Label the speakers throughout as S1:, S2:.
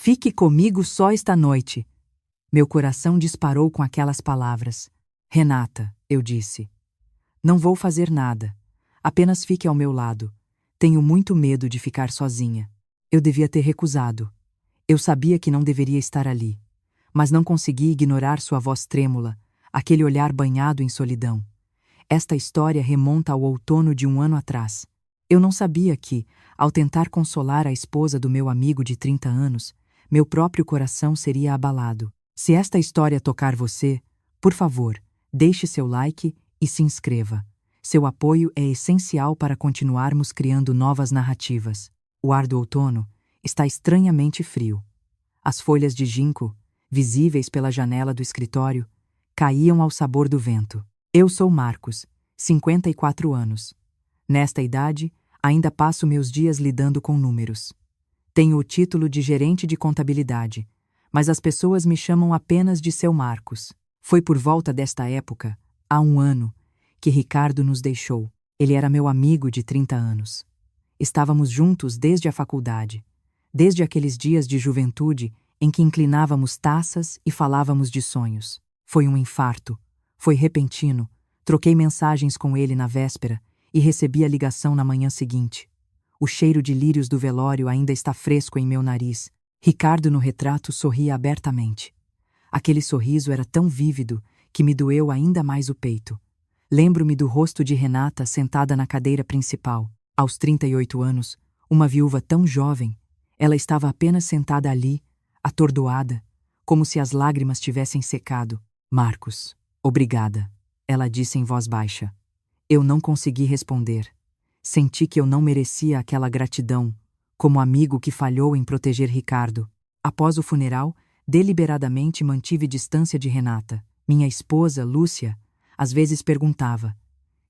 S1: Fique comigo só esta noite. Meu coração disparou com aquelas palavras. Renata, eu disse. Não vou fazer nada. Apenas fique ao meu lado. Tenho muito medo de ficar sozinha. Eu devia ter recusado. Eu sabia que não deveria estar ali. Mas não consegui ignorar sua voz trêmula, aquele olhar banhado em solidão. Esta história remonta ao outono de um ano atrás. Eu não sabia que, ao tentar consolar a esposa do meu amigo de 30 anos, meu próprio coração seria abalado. Se esta história tocar você, por favor, deixe seu like e se inscreva. Seu apoio é essencial para continuarmos criando novas narrativas. O ar do outono está estranhamente frio. As folhas de ginkgo, visíveis pela janela do escritório, caíam ao sabor do vento. Eu sou Marcos, 54 anos. Nesta idade, ainda passo meus dias lidando com números. Tenho o título de gerente de contabilidade, mas as pessoas me chamam apenas de seu Marcos. Foi por volta desta época, há um ano, que Ricardo nos deixou. Ele era meu amigo de 30 anos. Estávamos juntos desde a faculdade, desde aqueles dias de juventude em que inclinávamos taças e falávamos de sonhos. Foi um infarto, foi repentino. Troquei mensagens com ele na véspera e recebi a ligação na manhã seguinte. O cheiro de lírios do velório ainda está fresco em meu nariz. Ricardo no retrato sorria abertamente. Aquele sorriso era tão vívido que me doeu ainda mais o peito. Lembro-me do rosto de Renata sentada na cadeira principal. Aos 38 anos, uma viúva tão jovem, ela estava apenas sentada ali, atordoada, como se as lágrimas tivessem secado. Marcos, obrigada, ela disse em voz baixa. Eu não consegui responder. Senti que eu não merecia aquela gratidão, como amigo que falhou em proteger Ricardo. Após o funeral, deliberadamente mantive distância de Renata. Minha esposa, Lúcia, às vezes perguntava: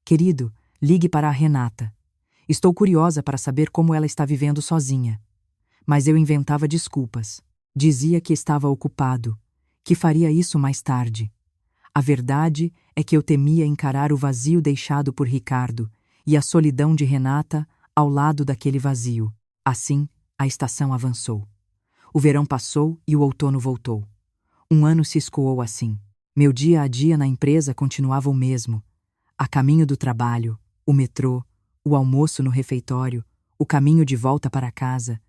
S1: Querido, ligue para a Renata. Estou curiosa para saber como ela está vivendo sozinha. Mas eu inventava desculpas. Dizia que estava ocupado, que faria isso mais tarde. A verdade é que eu temia encarar o vazio deixado por Ricardo e a solidão de Renata ao lado daquele vazio. Assim, a estação avançou. O verão passou e o outono voltou. Um ano se escoou assim. Meu dia a dia na empresa continuava o mesmo. A caminho do trabalho, o metrô, o almoço no refeitório, o caminho de volta para casa.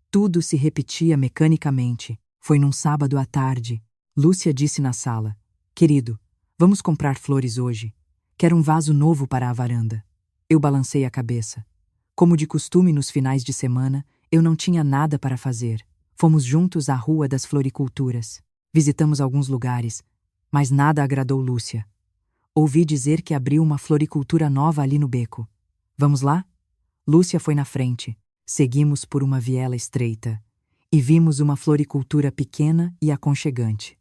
S1: Tudo se repetia mecanicamente. Foi num sábado à tarde. Lúcia disse na sala: Querido, vamos comprar flores hoje. Quero um vaso novo para a varanda. Eu balancei a cabeça. Como de costume nos finais de semana, eu não tinha nada para fazer. Fomos juntos à Rua das Floriculturas. Visitamos alguns lugares, mas nada agradou Lúcia. Ouvi dizer que abriu uma floricultura nova ali no beco. Vamos lá? Lúcia foi na frente. Seguimos por uma viela estreita e vimos uma floricultura pequena e aconchegante.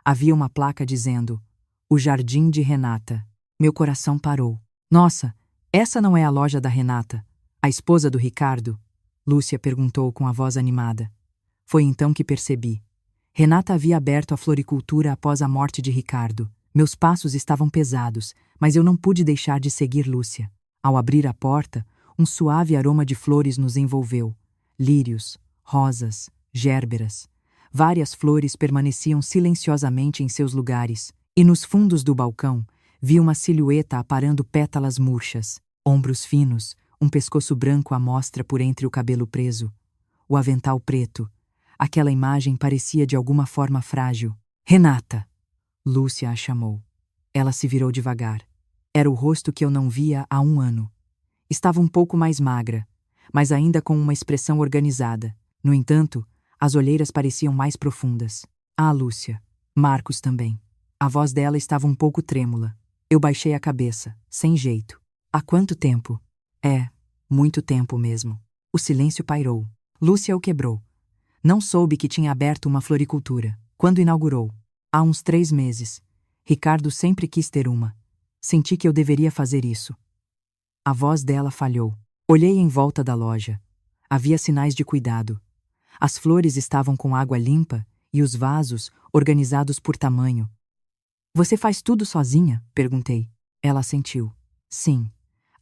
S1: Havia uma placa dizendo: O Jardim de Renata. Meu coração parou. Nossa, essa não é a loja da Renata, a esposa do Ricardo? Lúcia perguntou com a voz animada. Foi então que percebi. Renata havia aberto a floricultura após a morte de Ricardo. Meus passos estavam pesados, mas eu não pude deixar de seguir Lúcia. Ao abrir a porta, um suave aroma de flores nos envolveu. Lírios, rosas, gérberas. Várias flores permaneciam silenciosamente em seus lugares, e nos fundos do balcão vi uma silhueta aparando pétalas murchas, ombros finos, um pescoço branco à mostra por entre o cabelo preso. O avental preto. Aquela imagem parecia de alguma forma frágil. Renata! Lúcia a chamou. Ela se virou devagar. Era o rosto que eu não via há um ano. Estava um pouco mais magra, mas ainda com uma expressão organizada. No entanto, as olheiras pareciam mais profundas. Ah, Lúcia. Marcos também. A voz dela estava um pouco trêmula. Eu baixei a cabeça, sem jeito. Há quanto tempo? Muito tempo mesmo. O silêncio pairou. Lúcia o quebrou. Não soube que tinha aberto uma floricultura. Quando inaugurou? Há uns 3 meses. Ricardo sempre quis ter uma. Senti que eu deveria fazer isso. A voz dela falhou. Olhei em volta da loja. Havia sinais de cuidado. As flores estavam com água limpa e os vasos organizados por tamanho. Você faz tudo sozinha? Perguntei. Ela assentiu. Sim.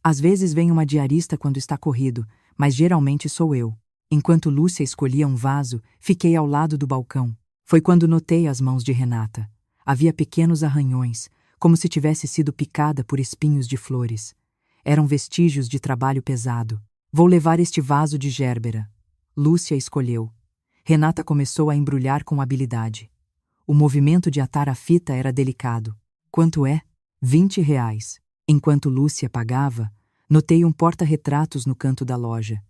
S1: Às vezes vem uma diarista quando está corrido, mas geralmente sou eu. Enquanto Lúcia escolhia um vaso, fiquei ao lado do balcão. Foi quando notei as mãos de Renata. Havia pequenos arranhões, como se tivesse sido picada por espinhos de flores. Eram vestígios de trabalho pesado. Vou levar este vaso de Gérbera. Lúcia escolheu. Renata começou a embrulhar com habilidade. O movimento de atar a fita era delicado. Quanto é? R$ 20. Enquanto Lúcia pagava, notei um porta-retratos no canto da loja.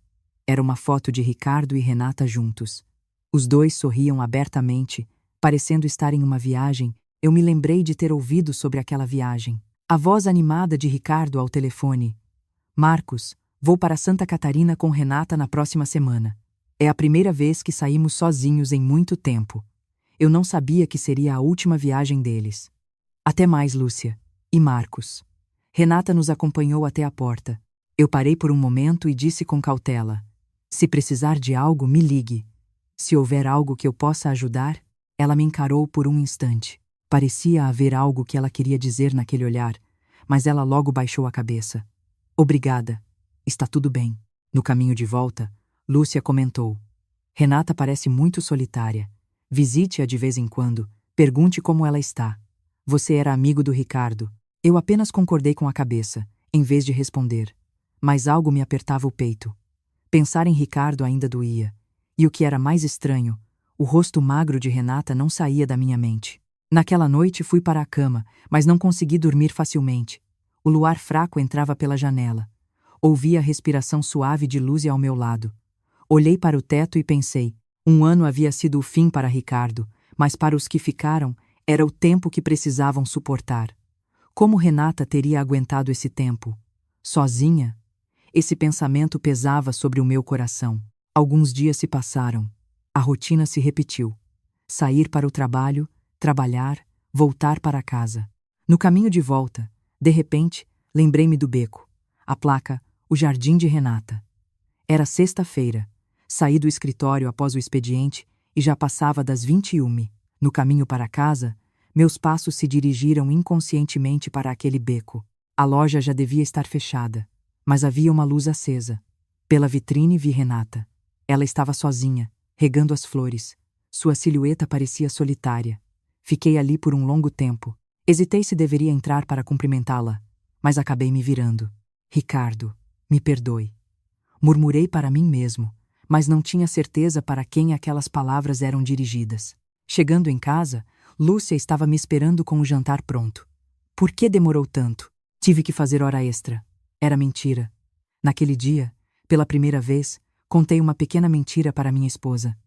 S1: Era uma foto de Ricardo e Renata juntos. Os dois sorriam abertamente, parecendo estar em uma viagem. Eu me lembrei de ter ouvido sobre aquela viagem. A voz animada de Ricardo ao telefone. Marcos, vou para Santa Catarina com Renata na próxima semana. É a primeira vez que saímos sozinhos em muito tempo. Eu não sabia que seria a última viagem deles. Até mais, Lúcia. E Marcos. Renata nos acompanhou até a porta. Eu parei por um momento e disse com cautela: se precisar de algo, me ligue. Se houver algo que eu possa ajudar. Ela me encarou por um instante. Parecia haver algo que ela queria dizer naquele olhar, mas ela logo baixou a cabeça. Obrigada. Está tudo bem. No caminho de volta, Lúcia comentou: Renata parece muito solitária. Visite-a de vez em quando. Pergunte como ela está. Você era amigo do Ricardo. Eu apenas concordei com a cabeça, em vez de responder. Mas algo me apertava o peito. Pensar em Ricardo ainda doía. E o que era mais estranho, o rosto magro de Renata não saía da minha mente. Naquela noite fui para a cama, mas não consegui dormir facilmente. O luar fraco entrava pela janela. Ouvi a respiração suave de Lúcia ao meu lado. Olhei para o teto e pensei: um ano havia sido o fim para Ricardo, mas para os que ficaram, era o tempo que precisavam suportar. Como Renata teria aguentado esse tempo? Sozinha? Esse pensamento pesava sobre o meu coração. Alguns dias se passaram. A rotina se repetiu. Sair para o trabalho, trabalhar, voltar para casa. No caminho de volta, de repente, lembrei-me do beco. A placa, o jardim de Renata. Era sexta-feira. Saí do escritório após o expediente e já passava das 21. No caminho para casa, meus passos se dirigiram inconscientemente para aquele beco. A loja já devia estar fechada, mas havia uma luz acesa. Pela vitrine vi Renata. Ela estava sozinha, regando as flores. Sua silhueta parecia solitária. Fiquei ali por um longo tempo. Hesitei se deveria entrar para cumprimentá-la, mas acabei me virando. Ricardo, me perdoe. Murmurei para mim mesmo, mas não tinha certeza para quem aquelas palavras eram dirigidas. Chegando em casa, Lúcia estava me esperando com o jantar pronto. Por que demorou tanto? Tive que fazer hora extra. Era mentira. Naquele dia, pela primeira vez, contei uma pequena mentira para minha esposa.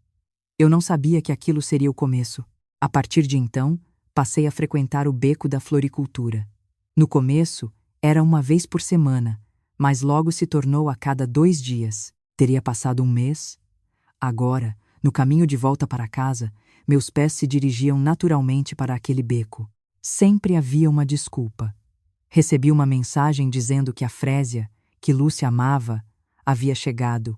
S1: Eu não sabia que aquilo seria o começo. A partir de então, passei a frequentar o beco da floricultura. No começo, era uma vez por semana, mas logo se tornou a cada 2 dias. Teria passado um mês. Agora, no caminho de volta para casa, meus pés se dirigiam naturalmente para aquele beco. Sempre havia uma desculpa. Recebi uma mensagem dizendo que a Frésia, que Lúcia amava, havia chegado,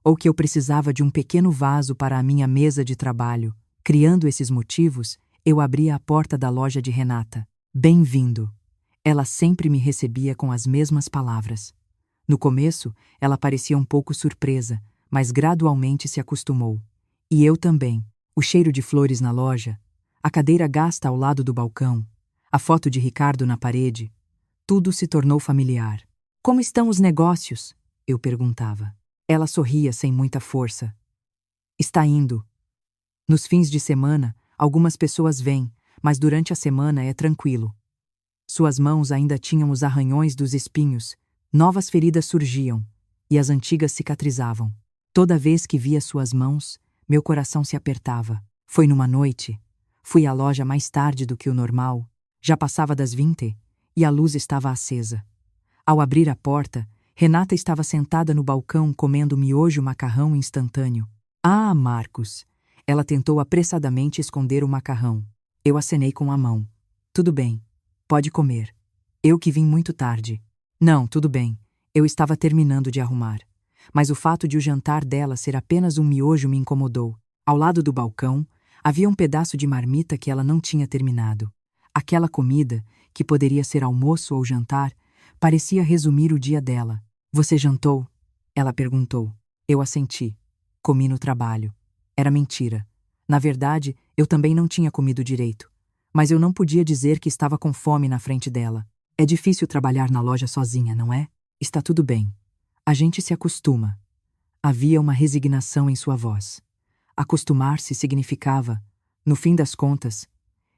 S1: ou que eu precisava de um pequeno vaso para a minha mesa de trabalho. Criando esses motivos, eu abria a porta da loja de Renata. Bem-vindo. Ela sempre me recebia com as mesmas palavras. No começo, ela parecia um pouco surpresa, mas gradualmente se acostumou. E eu também. O cheiro de flores na loja, a cadeira gasta ao lado do balcão, a foto de Ricardo na parede, tudo se tornou familiar. Como estão os negócios? Eu perguntava. Ela sorria sem muita força. Está indo. Nos fins de semana, algumas pessoas vêm, mas durante a semana é tranquilo. Suas mãos ainda tinham os arranhões dos espinhos, novas feridas surgiam, e as antigas cicatrizavam. Toda vez que via suas mãos, meu coração se apertava. Foi numa noite. Fui à loja mais tarde do que o normal. Já passava das 20 e a luz estava acesa. Ao abrir a porta, Renata estava sentada no balcão comendo miojo macarrão instantâneo. Ah, Marcos! Ela tentou apressadamente esconder o macarrão. Eu acenei com a mão. Tudo bem. Pode comer. Eu que vim muito tarde. Não, tudo bem. Eu estava terminando de arrumar. Mas o fato de o jantar dela ser apenas um miojo me incomodou. Ao lado do balcão, havia um pedaço de marmita que ela não tinha terminado. Aquela comida, que poderia ser almoço ou jantar, parecia resumir o dia dela. Você jantou? Ela perguntou. Eu assenti. Comi no trabalho. Era mentira. Na verdade, eu também não tinha comido direito. Mas eu não podia dizer que estava com fome na frente dela. É difícil trabalhar na loja sozinha, não é? Está tudo bem. A gente se acostuma. Havia uma resignação em sua voz. Acostumar-se significava, no fim das contas,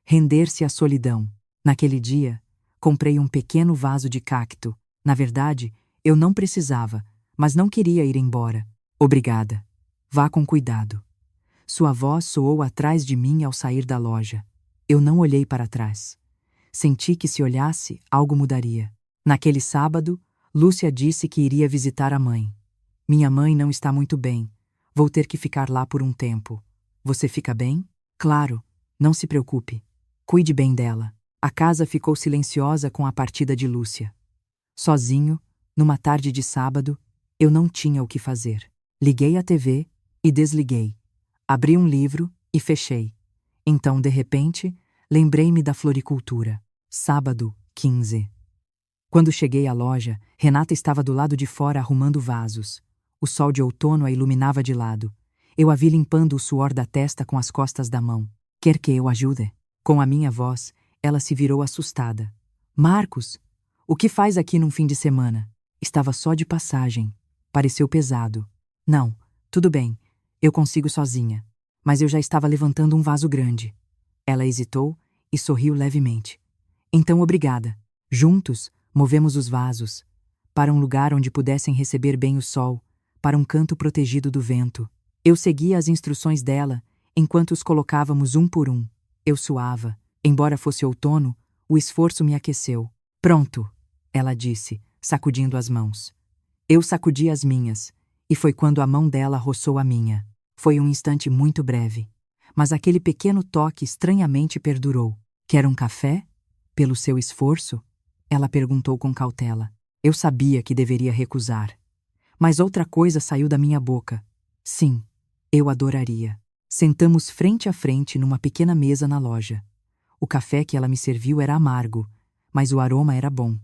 S1: render-se à solidão. Naquele dia, comprei um pequeno vaso de cacto. Na verdade, eu não precisava, mas não queria ir embora. Obrigada. Vá com cuidado. Sua voz soou atrás de mim ao sair da loja. Eu não olhei para trás. Senti que se olhasse, algo mudaria. Naquele sábado, Lúcia disse que iria visitar a mãe. Minha mãe não está muito bem. Vou ter que ficar lá por um tempo. Você fica bem? Claro. Não se preocupe. Cuide bem dela. A casa ficou silenciosa com a partida de Lúcia. Sozinho, numa tarde de sábado, eu não tinha o que fazer. Liguei a TV e desliguei. Abri um livro e fechei. Então, de repente, lembrei-me da floricultura. Sábado, 15. Quando cheguei à loja, Renata estava do lado de fora arrumando vasos. O sol de outono a iluminava de lado. Eu a vi limpando o suor da testa com as costas da mão. Quer que eu ajude? Com a minha voz, ela se virou assustada. Marcos, o que faz aqui num fim de semana? Estava só de passagem. Pareceu pesado. Não, tudo bem. Eu consigo sozinha. Mas eu já estava levantando um vaso grande. Ela hesitou e sorriu levemente. Então, obrigada. Juntos, movemos os vasos. Para um lugar onde pudessem receber bem o sol, para um canto protegido do vento. Eu seguia as instruções dela, enquanto os colocávamos um por um. Eu suava. Embora fosse outono, o esforço me aqueceu. Pronto, ela disse, sacudindo as mãos. Eu sacudi as minhas, e foi quando a mão dela roçou a minha. Foi um instante muito breve, mas aquele pequeno toque estranhamente perdurou. Quer um café? Pelo seu esforço? Ela perguntou com cautela. Eu sabia que deveria recusar. Mas outra coisa saiu da minha boca. Sim, eu adoraria. Sentamos frente a frente numa pequena mesa na loja. O café que ela me serviu era amargo, mas o aroma era bom.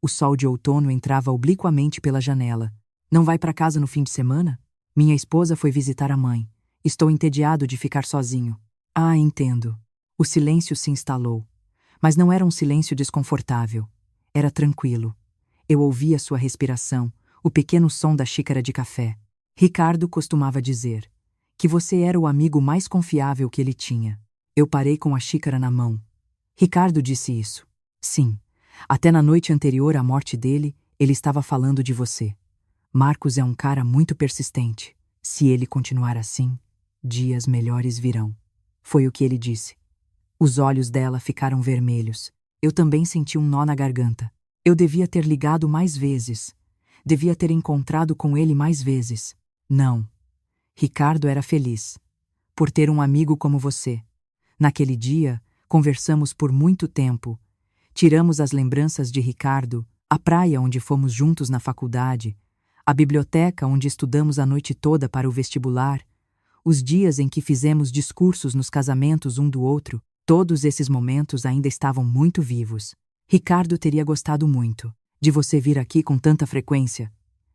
S1: O sol de outono entrava obliquamente pela janela. Não vai para casa no fim de semana? Minha esposa foi visitar a mãe. Estou entediado de ficar sozinho. Ah, entendo. O silêncio se instalou. Mas não era um silêncio desconfortável. Era tranquilo. Eu ouvia sua respiração, o pequeno som da xícara de café. Ricardo costumava dizer que você era o amigo mais confiável que ele tinha. Eu parei com a xícara na mão. Ricardo disse isso. Sim. Até na noite anterior à morte dele, ele estava falando de você. Marcos é um cara muito persistente. Se ele continuar assim, dias melhores virão. Foi o que ele disse. Os olhos dela ficaram vermelhos. Eu também senti um nó na garganta. Eu devia ter ligado mais vezes. Devia ter encontrado com ele mais vezes. Não. Ricardo era feliz. Por ter um amigo como você. Naquele dia, conversamos por muito tempo. Tiramos as lembranças de Ricardo, a praia onde fomos juntos na faculdade, a biblioteca onde estudamos a noite toda para o vestibular, os dias em que fizemos discursos nos casamentos um do outro, todos esses momentos ainda estavam muito vivos. Ricardo teria gostado muito de você vir aqui com tanta frequência,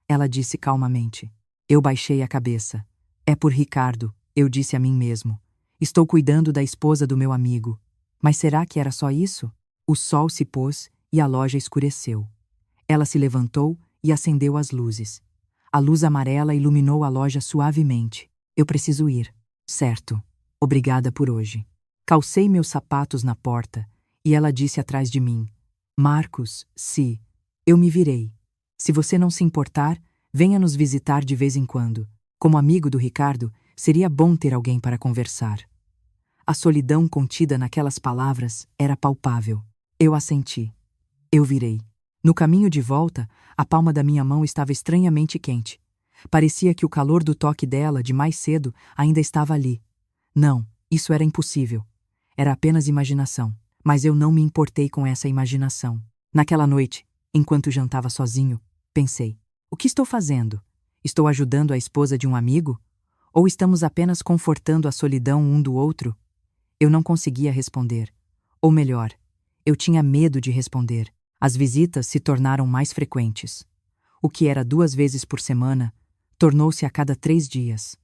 S1: ela disse calmamente. Eu baixei a cabeça. É por Ricardo, eu disse a mim mesmo. Estou cuidando da esposa do meu amigo. Mas será que era só isso? O sol se pôs e a loja escureceu. Ela se levantou e acendeu as luzes. A luz amarela iluminou a loja suavemente. Eu preciso ir. Certo. Obrigada por hoje. Calcei meus sapatos na porta e ela disse atrás de mim. Marcos, se eu me virei. Se você não se importar, venha nos visitar de vez em quando. Como amigo do Ricardo, seria bom ter alguém para conversar. A solidão contida naquelas palavras era palpável. Eu assenti. Eu virei. No caminho de volta, a palma da minha mão estava estranhamente quente. Parecia que o calor do toque dela, de mais cedo, ainda estava ali. Não, isso era impossível. Era apenas imaginação. Mas eu não me importei com essa imaginação. Naquela noite, enquanto jantava sozinho, pensei: o que estou fazendo? Estou ajudando a esposa de um amigo? Ou estamos apenas confortando a solidão um do outro? Eu não conseguia responder. Ou melhor, eu tinha medo de responder. As visitas se tornaram mais frequentes. O que era 2 vezes por semana, tornou-se a cada 3 dias.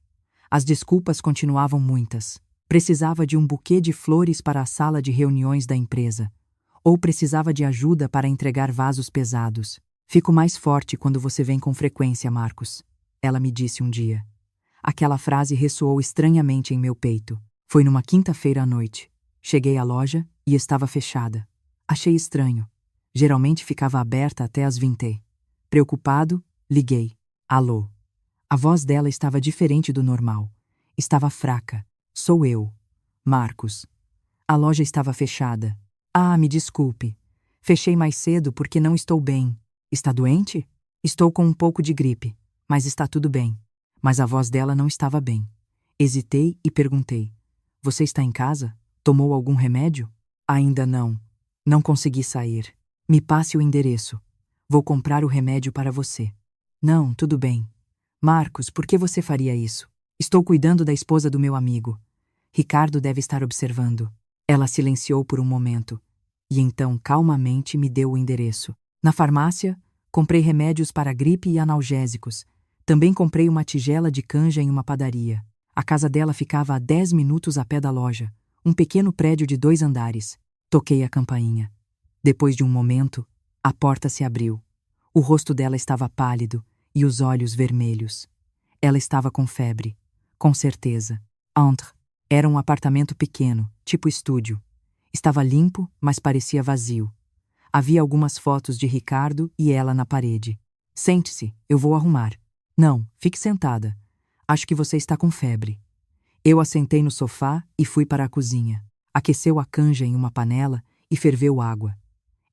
S1: As desculpas continuavam muitas. Precisava de um buquê de flores para a sala de reuniões da empresa. Ou precisava de ajuda para entregar vasos pesados. Fico mais forte quando você vem com frequência, Marcos. Ela me disse um dia. Aquela frase ressoou estranhamente em meu peito. Foi numa quinta-feira à noite. Cheguei à loja e estava fechada. Achei estranho. Geralmente ficava aberta até às 20. Preocupado, liguei. Alô. A voz dela estava diferente do normal. Estava fraca. Sou eu. Marcos. A loja estava fechada. Ah, me desculpe. Fechei mais cedo porque não estou bem. Está doente? Estou com um pouco de gripe, mas está tudo bem. Mas a voz dela não estava bem. Hesitei e perguntei. Você está em casa? Tomou algum remédio? Ainda não. Não consegui sair. Me passe o endereço. Vou comprar o remédio para você. Não, tudo bem. Marcos, por que você faria isso? Estou cuidando da esposa do meu amigo. Ricardo deve estar observando. Ela silenciou por um momento. E então, calmamente, me deu o endereço. Na farmácia, comprei remédios para gripe e analgésicos. Também comprei uma tigela de canja em uma padaria. A casa dela ficava a 10 minutos a pé da loja. Um pequeno prédio de 2 andares. Toquei a campainha. Depois de um momento, a porta se abriu. O rosto dela estava pálido e os olhos vermelhos. Ela estava com febre. Com certeza. Entre. Era um apartamento pequeno, tipo estúdio. Estava limpo, mas parecia vazio. Havia algumas fotos de Ricardo e ela na parede. Sente-se, eu vou arrumar. Não, fique sentada. Acho que você está com febre. Eu assentei no sofá e fui para a cozinha. Aqueceu a canja em uma panela e ferveu água.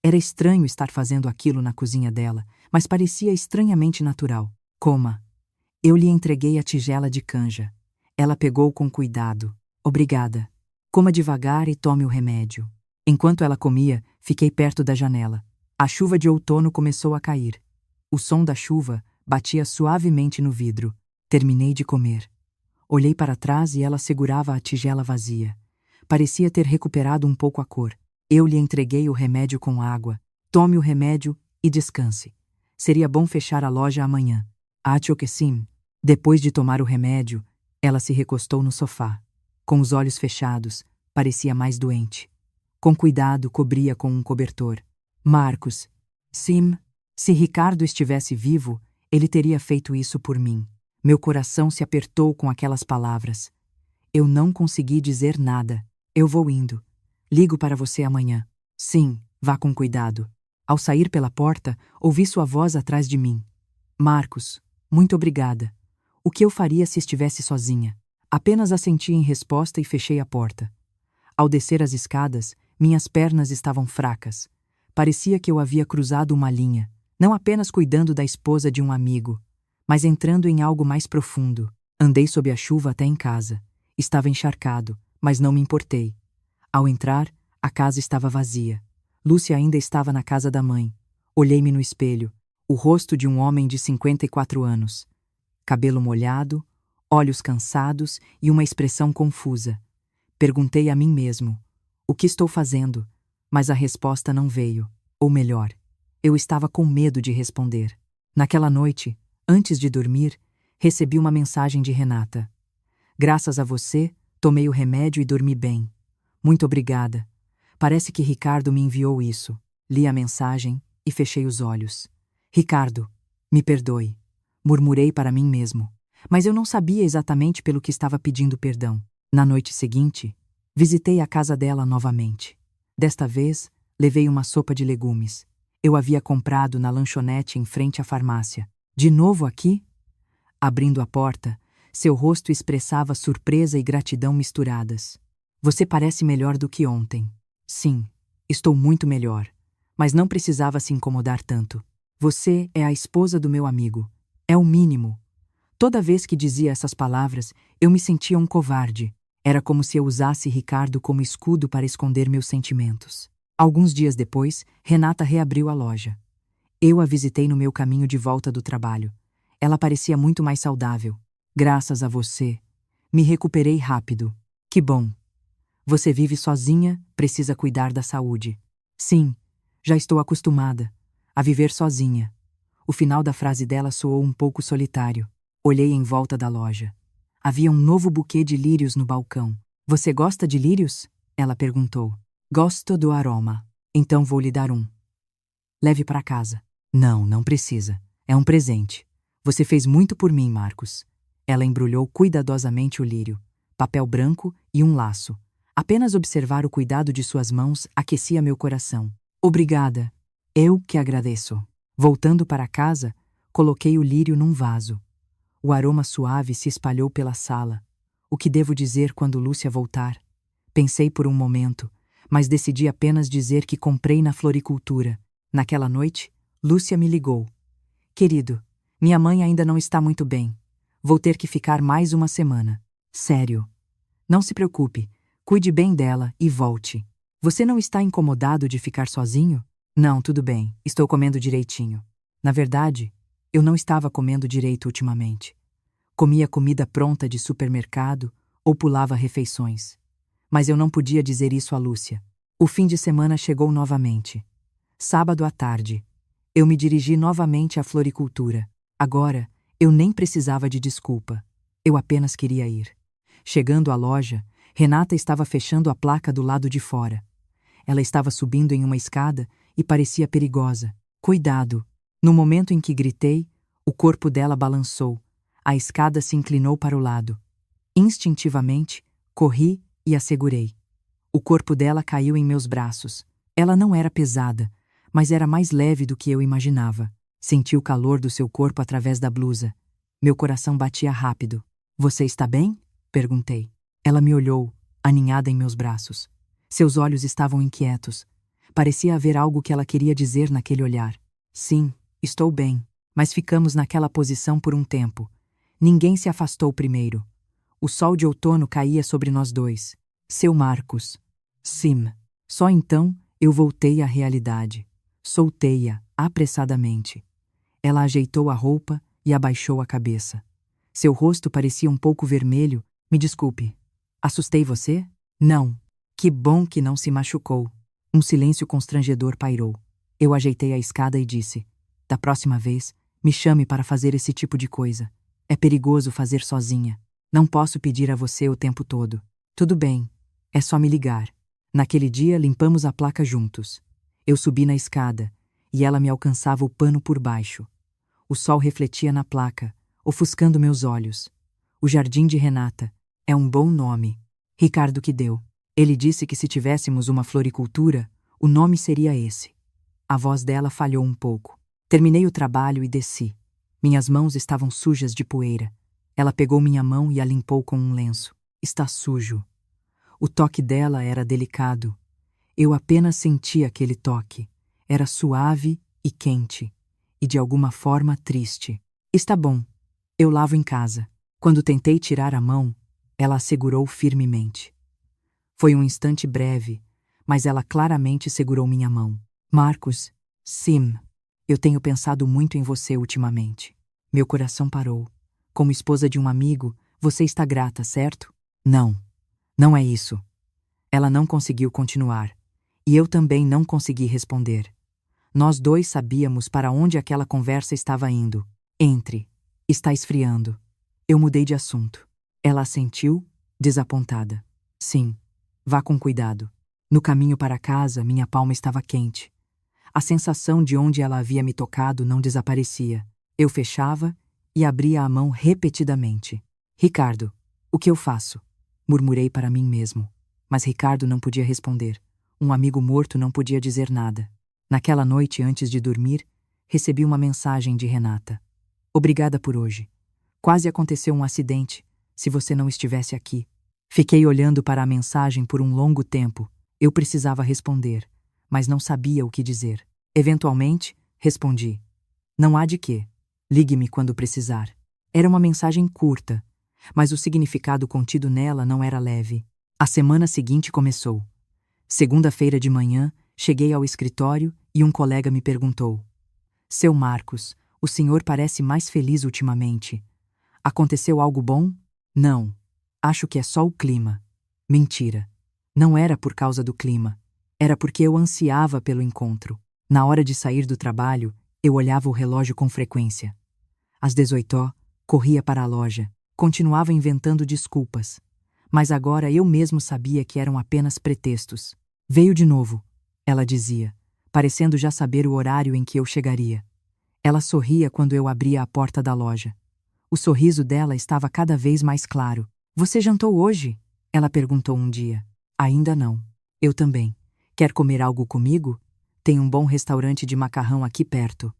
S1: Era estranho estar fazendo aquilo na cozinha dela, mas parecia estranhamente natural. Coma. Eu lhe entreguei a tigela de canja. Ela pegou com cuidado. Obrigada. Coma devagar e tome o remédio. Enquanto ela comia, fiquei perto da janela. A chuva de outono começou a cair. O som da chuva batia suavemente no vidro. Terminei de comer. Olhei para trás e ela segurava a tigela vazia. Parecia ter recuperado um pouco a cor. Eu lhe entreguei o remédio com água. Tome o remédio e descanse. Seria bom fechar a loja amanhã. Acho que sim. Depois de tomar o remédio, ela se recostou no sofá. Com os olhos fechados, parecia mais doente. Com cuidado, cobria com um cobertor. Marcos. Sim. Se Ricardo estivesse vivo, ele teria feito isso por mim. Meu coração se apertou com aquelas palavras. Eu não consegui dizer nada. Eu vou indo. Ligo para você amanhã. Sim, vá com cuidado. Ao sair pela porta, ouvi sua voz atrás de mim. Marcos, muito obrigada. O que eu faria se estivesse sozinha? Apenas assenti em resposta e fechei a porta. Ao descer as escadas, minhas pernas estavam fracas. Parecia que eu havia cruzado uma linha, não apenas cuidando da esposa de um amigo, mas entrando em algo mais profundo. Andei sob a chuva até em casa. Estava encharcado, mas não me importei. Ao entrar, a casa estava vazia. Lúcia ainda estava na casa da mãe. Olhei-me no espelho. O rosto de um homem de 54 anos. Cabelo molhado, olhos cansados e uma expressão confusa. Perguntei a mim mesmo, o que estou fazendo? Mas a resposta não veio. Ou melhor, eu estava com medo de responder. Naquela noite, antes de dormir, recebi uma mensagem de Renata. Graças a você, tomei o remédio e dormi bem. Muito obrigada. Parece que Ricardo me enviou isso. Li a mensagem e fechei os olhos. Ricardo, me perdoe. Murmurei para mim mesmo. Mas eu não sabia exatamente pelo que estava pedindo perdão. Na noite seguinte, visitei a casa dela novamente. Desta vez, levei uma sopa de legumes. Eu havia comprado na lanchonete em frente à farmácia. De novo aqui? Abrindo a porta, seu rosto expressava surpresa e gratidão misturadas. Você parece melhor do que ontem. Sim, estou muito melhor. Mas não precisava se incomodar tanto. Você é a esposa do meu amigo. É o mínimo. Toda vez que dizia essas palavras, eu me sentia um covarde. Era como se eu usasse Ricardo como escudo para esconder meus sentimentos. Alguns dias depois, Renata reabriu a loja. Eu a visitei no meu caminho de volta do trabalho. Ela parecia muito mais saudável. Graças a você. Me recuperei rápido. Que bom. Você vive sozinha, precisa cuidar da saúde. Sim, já estou acostumada a viver sozinha. O final da frase dela soou um pouco solitário. Olhei em volta da loja. Havia um novo buquê de lírios no balcão. Você gosta de lírios? Ela perguntou. Gosto do aroma. Então vou lhe dar um. Leve para casa. Não, não precisa. É um presente. Você fez muito por mim, Marcos. Ela embrulhou cuidadosamente o lírio, papel branco e um laço. Apenas observar o cuidado de suas mãos aquecia meu coração. Obrigada. Eu que agradeço. Voltando para casa, coloquei o lírio num vaso. O aroma suave se espalhou pela sala. O que devo dizer quando Lúcia voltar? Pensei por um momento, mas decidi apenas dizer que comprei na floricultura. Naquela noite, Lúcia me ligou. Querido, minha mãe ainda não está muito bem. Vou ter que ficar mais uma semana. Sério. Não se preocupe. Cuide bem dela e volte. Você não está incomodado de ficar sozinho? Não, tudo bem. Estou comendo direitinho. Na verdade, eu não estava comendo direito ultimamente. Comia comida pronta de supermercado ou pulava refeições. Mas eu não podia dizer isso a Lúcia. O fim de semana chegou novamente. Sábado à tarde. Eu me dirigi novamente à floricultura. Agora, eu nem precisava de desculpa. Eu apenas queria ir. Chegando à loja, Renata estava fechando a placa do lado de fora. Ela estava subindo em uma escada e parecia perigosa. Cuidado! No momento em que gritei, o corpo dela balançou. A escada se inclinou para o lado. Instintivamente, corri e a segurei. O corpo dela caiu em meus braços. Ela não era pesada, mas era mais leve do que eu imaginava. Senti o calor do seu corpo através da blusa. Meu coração batia rápido. Você está bem? Perguntei. Ela me olhou, aninhada em meus braços. Seus olhos estavam inquietos. Parecia haver algo que ela queria dizer naquele olhar. Sim, estou bem, mas ficamos naquela posição por um tempo. Ninguém se afastou primeiro. O sol de outono caía sobre nós dois. Seu Marcos. Sim. Só então eu voltei à realidade. Soltei-a apressadamente. Ela ajeitou a roupa e abaixou a cabeça. Seu rosto parecia um pouco vermelho. Me desculpe. Assustei você? Não. Que bom que não se machucou. Um silêncio constrangedor pairou. Eu ajeitei a escada e disse: da próxima vez, me chame para fazer esse tipo de coisa. É perigoso fazer sozinha. Não posso pedir a você o tempo todo. Tudo bem. É só me ligar. Naquele dia, limpamos a placa juntos. Eu subi na escada, e ela me alcançava o pano por baixo. O sol refletia na placa, ofuscando meus olhos. O Jardim de Renata. É um bom nome. Ricardo que deu. Ele disse que se tivéssemos uma floricultura, o nome seria esse. A voz dela falhou um pouco. Terminei o trabalho e desci. Minhas mãos estavam sujas de poeira. Ela pegou minha mão e a limpou com um lenço. Está sujo. O toque dela era delicado. Eu apenas senti aquele toque. Era suave e quente, e de alguma forma triste. Está bom. Eu lavo em casa. Quando tentei tirar a mão, ela a segurou firmemente. Foi um instante breve, mas ela claramente segurou minha mão. Marcos, sim, eu tenho pensado muito em você ultimamente. Meu coração parou. Como esposa de um amigo, você está grata, certo? Não, não é isso. Ela não conseguiu continuar, e eu também não consegui responder. Nós dois sabíamos para onde aquela conversa estava indo. Entre. Está esfriando. Eu mudei de assunto. Ela assentiu, desapontada. Sim, vá com cuidado. No caminho para casa, minha palma estava quente. A sensação de onde ela havia me tocado não desaparecia. Eu fechava e abria a mão repetidamente. Ricardo, o que eu faço? Murmurei para mim mesmo. Mas Ricardo não podia responder. Um amigo morto não podia dizer nada. Naquela noite, antes de dormir, recebi uma mensagem de Renata. Obrigada por hoje. Quase aconteceu um acidente, se você não estivesse aqui. Fiquei olhando para a mensagem por um longo tempo. Eu precisava responder, mas não sabia o que dizer. Eventualmente, respondi. Não há de quê. Ligue-me quando precisar. Era uma mensagem curta, mas o significado contido nela não era leve. A semana seguinte começou. Segunda-feira de manhã, cheguei ao escritório e um colega me perguntou: Seu Marcos, o senhor parece mais feliz ultimamente. Aconteceu algo bom? Não. Acho que é só o clima. Mentira. Não era por causa do clima. Era porque eu ansiava pelo encontro. Na hora de sair do trabalho, eu olhava o relógio com frequência. Às 18h, corria para a loja. Continuava inventando desculpas. Mas agora eu mesmo sabia que eram apenas pretextos. Veio de novo, ela dizia, parecendo já saber o horário em que eu chegaria. Ela sorria quando eu abria a porta da loja. O sorriso dela estava cada vez mais claro. Você jantou hoje? Ela perguntou um dia. Ainda não. Eu também. Quer comer algo comigo? Tem um bom restaurante de macarrão aqui perto.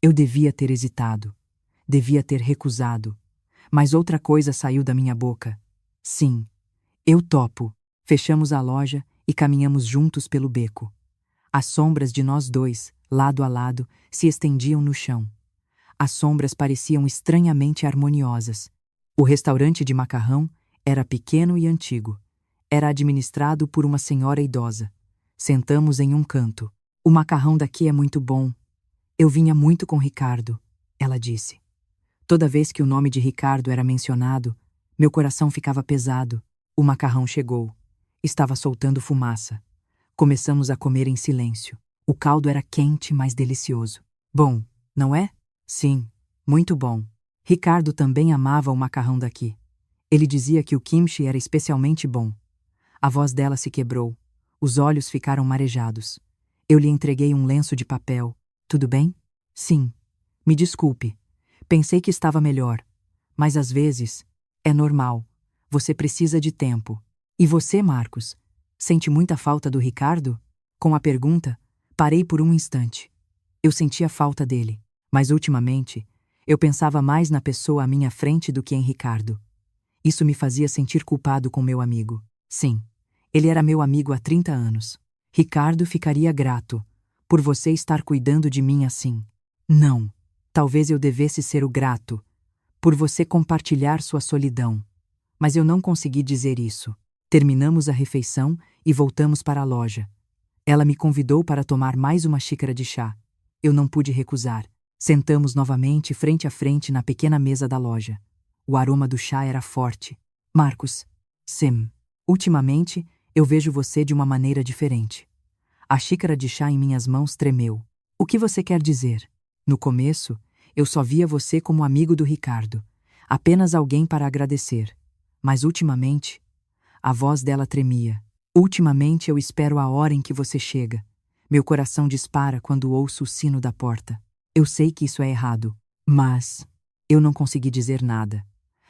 S1: Eu devia ter hesitado. Devia ter recusado. Mas outra coisa saiu da minha boca. Sim, eu topo. Fechamos a loja e caminhamos juntos pelo beco. As sombras de nós dois, lado a lado, se estendiam no chão. As sombras pareciam estranhamente harmoniosas. O restaurante de macarrão era pequeno e antigo. Era administrado por uma senhora idosa. Sentamos em um canto. O macarrão daqui é muito bom. Eu vinha muito com Ricardo, ela disse. Toda vez que o nome de Ricardo era mencionado, meu coração ficava pesado. O macarrão chegou. Estava soltando fumaça. Começamos a comer em silêncio. O caldo era quente, mas delicioso. Bom, não é? Sim, muito bom. Ricardo também amava o macarrão daqui. Ele dizia que o kimchi era especialmente bom. A voz dela se quebrou. Os olhos ficaram marejados. Eu lhe entreguei um lenço de papel. Tudo bem? Sim. Me desculpe. Pensei que estava melhor. Mas às vezes, é normal. Você precisa de tempo. E você, Marcos? Sente muita falta do Ricardo? Com a pergunta, parei por um instante. Eu sentia falta dele. Mas ultimamente, eu pensava mais na pessoa à minha frente do que em Ricardo. Isso me fazia sentir culpado com meu amigo. Sim, ele era meu amigo há 30 anos. Ricardo ficaria grato por você estar cuidando de mim assim. Não, talvez eu devesse ser o grato por você compartilhar sua solidão. Mas eu não consegui dizer isso. Terminamos a refeição e voltamos para a loja. Ela me convidou para tomar mais uma xícara de chá. Eu não pude recusar. Sentamos novamente frente a frente na pequena mesa da loja. O aroma do chá era forte. Marcos, sim. Ultimamente, eu vejo você de uma maneira diferente. A xícara de chá em minhas mãos tremeu. O que você quer dizer? No começo, eu só via você como amigo do Ricardo. Apenas alguém para agradecer. Mas ultimamente, a voz dela tremia. Ultimamente eu espero a hora em que você chega. Meu coração dispara quando ouço o sino da porta. Eu sei que isso é errado, mas eu não consegui dizer nada.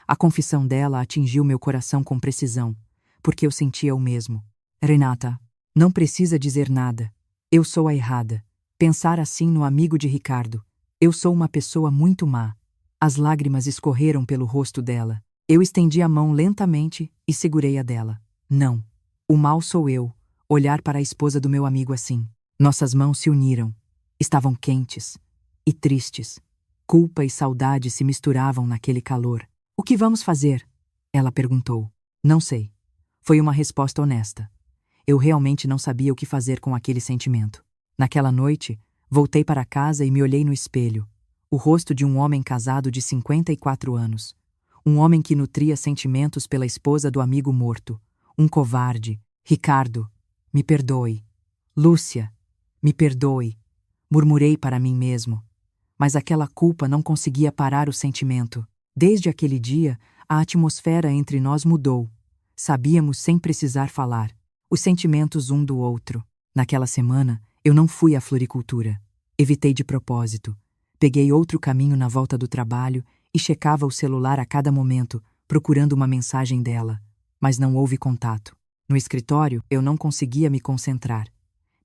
S1: A confissão dela atingiu meu coração com precisão, porque eu sentia o mesmo. Renata, não precisa dizer nada. Eu sou a errada. Pensar assim no amigo de Ricardo. Eu sou uma pessoa muito má. As lágrimas escorreram pelo rosto dela. Eu estendi a mão lentamente e segurei a dela. Não. O mal sou eu, olhar para a esposa do meu amigo assim. Nossas mãos se uniram. Estavam quentes e tristes. Culpa e saudade se misturavam naquele calor. O que vamos fazer? Ela perguntou. Não sei. Foi uma resposta honesta. Eu realmente não sabia o que fazer com aquele sentimento. Naquela noite, voltei para casa e me olhei no espelho. O rosto de um homem casado de 54 anos. Um homem que nutria sentimentos pela esposa do amigo morto. Um covarde. Ricardo, me perdoe. Lúcia, me perdoe. Murmurei para mim mesmo. Mas aquela culpa não conseguia parar o sentimento. Desde aquele dia, a atmosfera entre nós mudou. Sabíamos sem precisar falar. Os sentimentos um do outro. Naquela semana, eu não fui à floricultura. Evitei de propósito. Peguei outro caminho na volta do trabalho e checava o celular a cada momento, procurando uma mensagem dela. Mas não houve contato. No escritório, eu não conseguia me concentrar.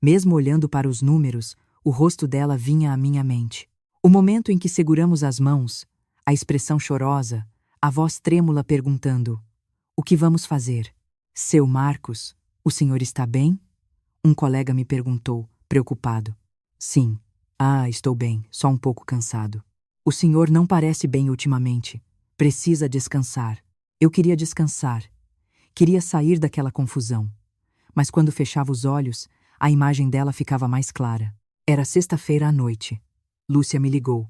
S1: Mesmo olhando para os números, o rosto dela vinha à minha mente. O momento em que seguramos as mãos, a expressão chorosa, a voz trêmula perguntando: o que vamos fazer? Seu Marcos, o senhor está bem? Um colega me perguntou, preocupado. Sim. Ah, estou bem, só um pouco cansado. O senhor não parece bem ultimamente. Precisa descansar. Eu queria descansar. Queria sair daquela confusão. Mas quando fechava os olhos, a imagem dela ficava mais clara. Era sexta-feira à noite. Lúcia me ligou.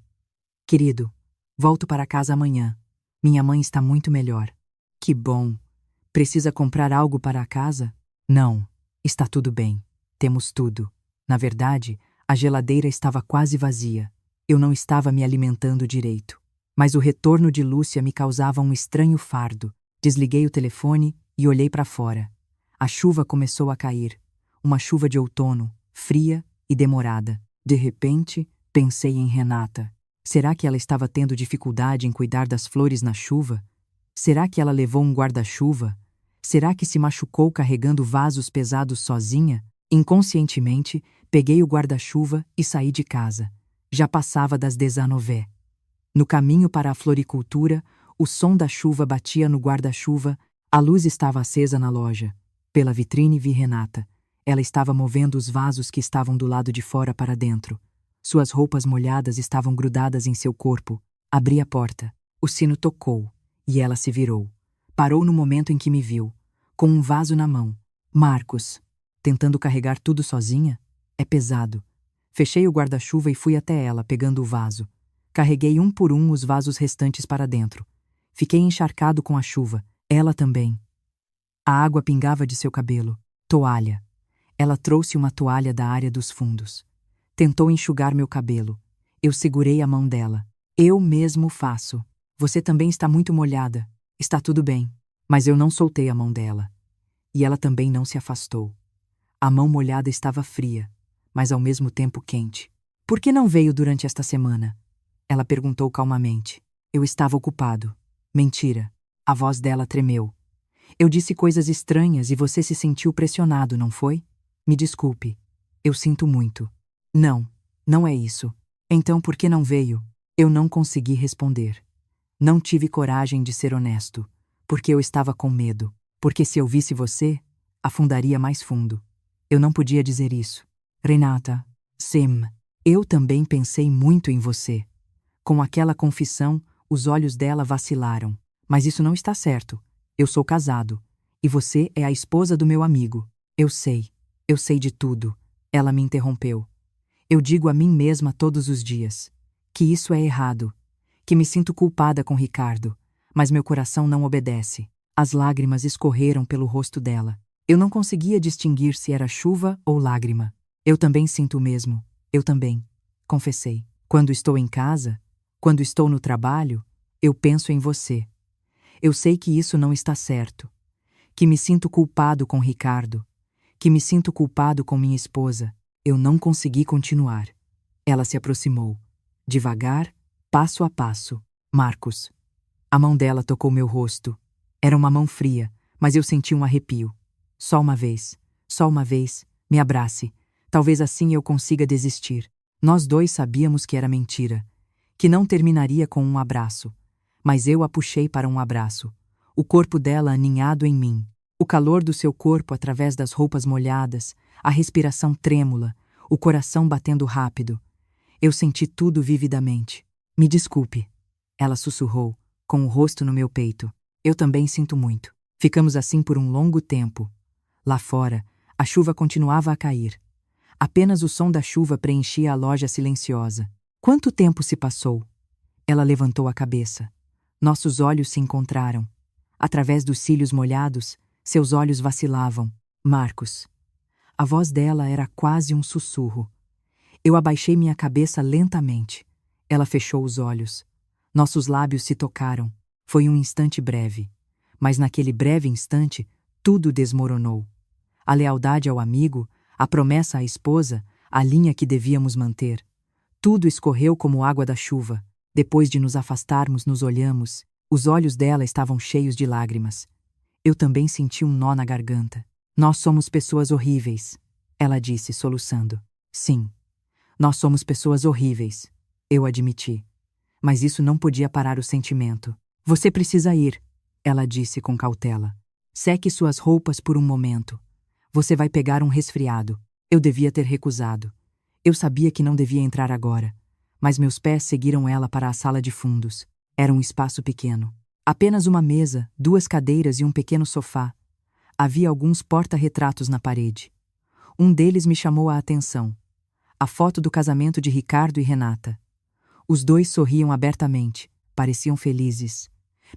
S1: Querido, volto para casa amanhã. Minha mãe está muito melhor. Que bom. Precisa comprar algo para a casa? Não. Está tudo bem. Temos tudo. Na verdade, a geladeira estava quase vazia. Eu não estava me alimentando direito. Mas o retorno de Lúcia me causava um estranho fardo. Desliguei o telefone e olhei para fora. A chuva começou a cair. Uma chuva de outono, fria e demorada. De repente, pensei em Renata. Será que ela estava tendo dificuldade em cuidar das flores na chuva? Será que ela levou um guarda-chuva? Será que se machucou carregando vasos pesados sozinha? Inconscientemente, peguei o guarda-chuva e saí de casa. Já passava das 19. No caminho para a floricultura, o som da chuva batia no guarda-chuva, a luz estava acesa na loja. Pela vitrine vi Renata. Ela estava movendo os vasos que estavam do lado de fora para dentro. Suas roupas molhadas estavam grudadas em seu corpo. Abri a porta. O sino tocou, e ela se virou. Parou no momento em que me viu, com um vaso na mão. Marcos, tentando carregar tudo sozinha? É pesado. Fechei o guarda-chuva e fui até ela, pegando o vaso. Carreguei um por um os vasos restantes para dentro. Fiquei encharcado com a chuva. Ela também. A água pingava de seu cabelo. Toalha. Ela trouxe uma toalha da área dos fundos. Tentou enxugar meu cabelo. Eu segurei a mão dela. Eu mesmo faço. Você também está muito molhada. Está tudo bem. Mas eu não soltei a mão dela. E ela também não se afastou. A mão molhada estava fria, mas ao mesmo tempo quente. Por que não veio durante esta semana? Ela perguntou calmamente. Eu estava ocupado. Mentira. A voz dela tremeu. Eu disse coisas estranhas e você se sentiu pressionado, não foi? Me desculpe. Eu sinto muito. Não, não é isso. Então por que não veio? Eu não consegui responder. Não tive coragem de ser honesto, porque eu estava com medo. Porque se eu visse você, afundaria mais fundo. Eu não podia dizer isso. Renata, Sim, eu também pensei muito em você. Com aquela confissão, os olhos dela vacilaram. Mas isso não está certo. Eu sou casado. E você é a esposa do meu amigo. Eu sei de tudo. Ela me interrompeu. Eu digo a mim mesma todos os dias que isso é errado, que me sinto culpada com Ricardo, mas meu coração não obedece. As lágrimas escorreram pelo rosto dela. Eu não conseguia distinguir se era chuva ou lágrima. Eu também sinto o mesmo. Eu também, confessei. Quando estou em casa, quando estou no trabalho, eu penso em você. Eu sei que isso não está certo, que me sinto culpado com Ricardo, que me sinto culpado com minha esposa. Eu não consegui continuar. Ela se aproximou, devagar, passo a passo. Marcos. A mão dela tocou meu rosto. Era uma mão fria, mas eu senti um arrepio. Só uma vez, me abrace. Talvez assim eu consiga desistir. Nós dois sabíamos que era mentira, que não terminaria com um abraço. Mas eu a puxei para um abraço. O corpo dela aninhado em mim. O calor do seu corpo através das roupas molhadas, a respiração trêmula, o coração batendo rápido. Eu senti tudo vividamente. Me desculpe, ela sussurrou, com o rosto no meu peito. Eu também sinto muito. Ficamos assim por um longo tempo. Lá fora, a chuva continuava a cair. Apenas o som da chuva preenchia a loja silenciosa. Quanto tempo se passou? Ela levantou a cabeça. Nossos olhos se encontraram. Através dos cílios molhados, seus olhos vacilavam. Marcos. A voz dela era quase um sussurro. Eu abaixei minha cabeça lentamente. Ela fechou os olhos. Nossos lábios se tocaram. Foi um instante breve. Mas naquele breve instante, tudo desmoronou. A lealdade ao amigo, a promessa à esposa, a linha que devíamos manter. Tudo escorreu como água da chuva. Depois de nos afastarmos, nos olhamos. Os olhos dela estavam cheios de lágrimas. Eu também senti um nó na garganta. Nós somos pessoas horríveis, ela disse, soluçando. Sim, nós somos pessoas horríveis, eu admiti. Mas isso não podia parar o sentimento. Você precisa ir, ela disse com cautela. Seque suas roupas por um momento. Você vai pegar um resfriado. Eu devia ter recusado. Eu sabia que não devia entrar agora. Mas meus pés seguiram ela para a sala de fundos. Era um espaço pequeno. Apenas uma mesa, 2 cadeiras e um pequeno sofá. Havia alguns porta-retratos na parede. Um deles me chamou a atenção. A foto do casamento de Ricardo e Renata. Os dois sorriam abertamente, pareciam felizes.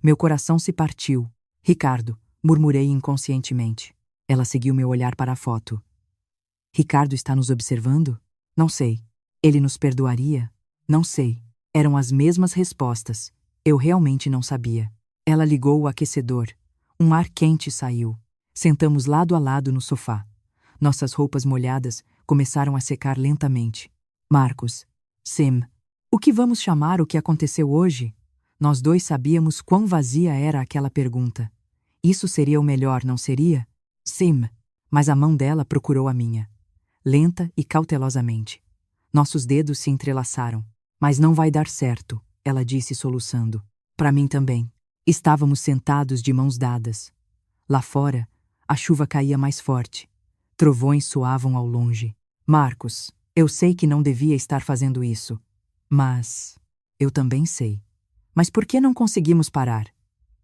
S1: Meu coração se partiu. Ricardo, murmurei inconscientemente. Ela seguiu meu olhar para a foto. Ricardo está nos observando? Não sei. Ele nos perdoaria? Não sei. Eram as mesmas respostas. Eu realmente não sabia. Ela ligou o aquecedor. Um ar quente saiu. Sentamos lado a lado no sofá. Nossas roupas molhadas começaram a secar lentamente. Marcos. Sim. O que vamos chamar o que aconteceu hoje? Nós dois sabíamos quão vazia era aquela pergunta. Isso seria o melhor, não seria? Sim. Mas a mão dela procurou a minha. Lenta e cautelosamente. Nossos dedos se entrelaçaram. Mas não vai dar certo, ela disse soluçando. Para mim também. Estávamos sentados de mãos dadas. Lá fora, a chuva caía mais forte. Trovões soavam ao longe. Marcos, eu sei que não devia estar fazendo isso. Mas... eu também sei. Mas por que não conseguimos parar?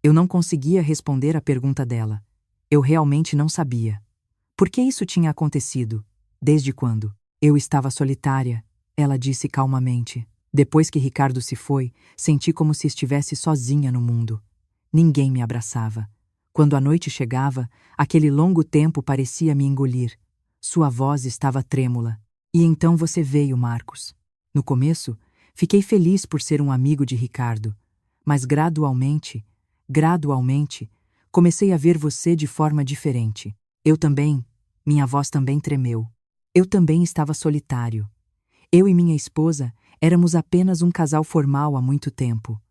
S1: Eu não conseguia responder à pergunta dela. Eu realmente não sabia. Por que isso tinha acontecido? Desde quando? Eu estava solitária, ela disse calmamente. Depois que Ricardo se foi, senti como se estivesse sozinha no mundo. Ninguém me abraçava. Quando a noite chegava, aquele longo tempo parecia me engolir. Sua voz estava trêmula. E então você veio, Marcos. No começo, fiquei feliz por ser um amigo de Ricardo. Mas gradualmente, comecei a ver você de forma diferente. Eu também, minha voz também tremeu. Eu também estava solitário. Eu e minha esposa éramos apenas um casal formal há muito tempo.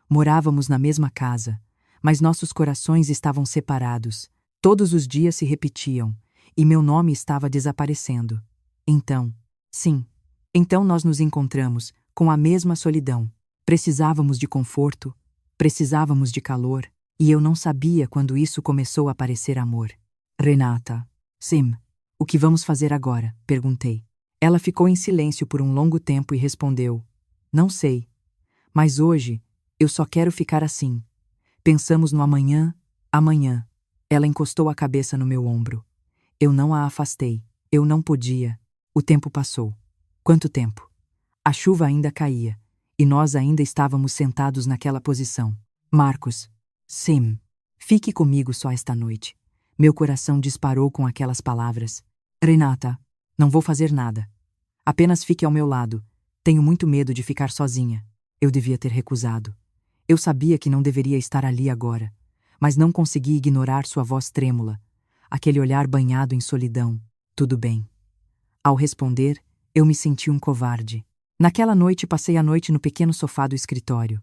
S1: Morávamos na mesma casa, mas nossos corações estavam separados. Todos os dias se repetiam, e meu nome estava desaparecendo. Então, sim, então nós nos encontramos com a mesma solidão. Precisávamos de conforto, precisávamos de calor, e eu não sabia quando isso começou a parecer amor. Renata. Sim. O que vamos fazer agora? Perguntei. Ela ficou em silêncio por um longo tempo e respondeu: não sei. Mas hoje, eu só quero ficar assim. Pensamos no amanhã, amanhã. Ela encostou a cabeça no meu ombro. Eu não a afastei. Eu não podia. O tempo passou. Quanto tempo? A chuva ainda caía, e nós ainda estávamos sentados naquela posição. Marcos. Sim. Fique comigo só esta noite. Meu coração disparou com aquelas palavras. Renata, não vou fazer nada. Apenas fique ao meu lado. Tenho muito medo de ficar sozinha. Eu devia ter recusado. Eu sabia que não deveria estar ali agora, mas não consegui ignorar sua voz trêmula, aquele olhar banhado em solidão. Tudo bem. Ao responder, eu me senti um covarde. Naquela noite passei a noite no pequeno sofá do escritório.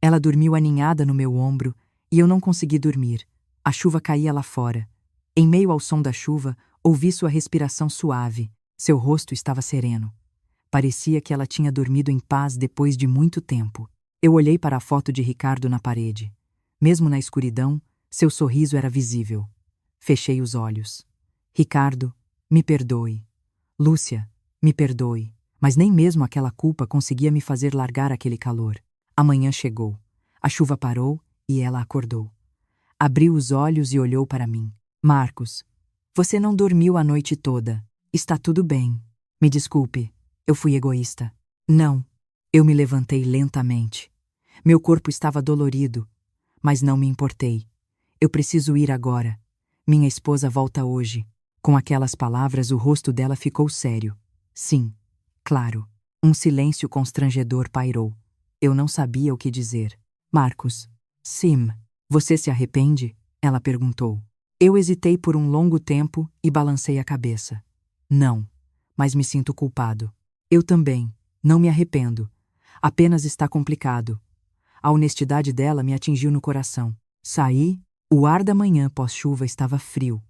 S1: Ela dormiu aninhada no meu ombro e eu não consegui dormir. A chuva caía lá fora. Em meio ao som da chuva, ouvi sua respiração suave. Seu rosto estava sereno. Parecia que ela tinha dormido em paz depois de muito tempo. Eu olhei para a foto de Ricardo na parede. Mesmo na escuridão, seu sorriso era visível. Fechei os olhos. Ricardo, me perdoe. Lúcia, me perdoe. Mas nem mesmo aquela culpa conseguia me fazer largar aquele calor. A manhã chegou. A chuva parou e ela acordou. Abriu os olhos e olhou para mim. Marcos, você não dormiu a noite toda. Está tudo bem. Me desculpe, eu fui egoísta. Não. Eu me levantei lentamente. Meu corpo estava dolorido, mas não me importei. Eu preciso ir agora. Minha esposa volta hoje. Com aquelas palavras, o rosto dela ficou sério. Sim, claro. Um silêncio constrangedor pairou. Eu não sabia o que dizer. Marcos. Sim. Você se arrepende? Ela perguntou. Eu hesitei por um longo tempo e balancei a cabeça. Não, mas me sinto culpado. Eu também. Não me arrependo. Apenas está complicado. A honestidade dela me atingiu no coração. Saí, o ar da manhã pós-chuva estava frio.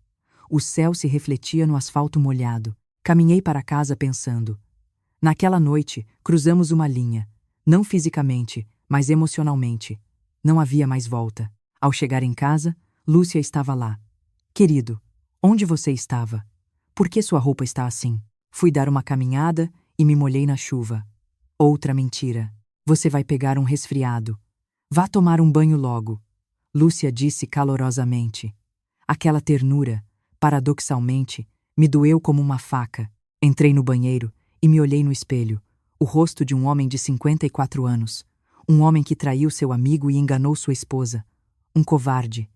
S1: O céu se refletia no asfalto molhado. Caminhei para casa pensando. Naquela noite, cruzamos uma linha. Não fisicamente, mas emocionalmente. Não havia mais volta. Ao chegar em casa, Lúcia estava lá. Querido, onde você estava? Por que sua roupa está assim? Fui dar uma caminhada e me molhei na chuva. Outra mentira. Você vai pegar um resfriado. Vá tomar um banho logo. Lúcia disse calorosamente. Aquela ternura, paradoxalmente, me doeu como uma faca. Entrei no banheiro e me olhei no espelho. O rosto de um homem de 54 anos. Um homem que traiu seu amigo e enganou sua esposa. Um covarde.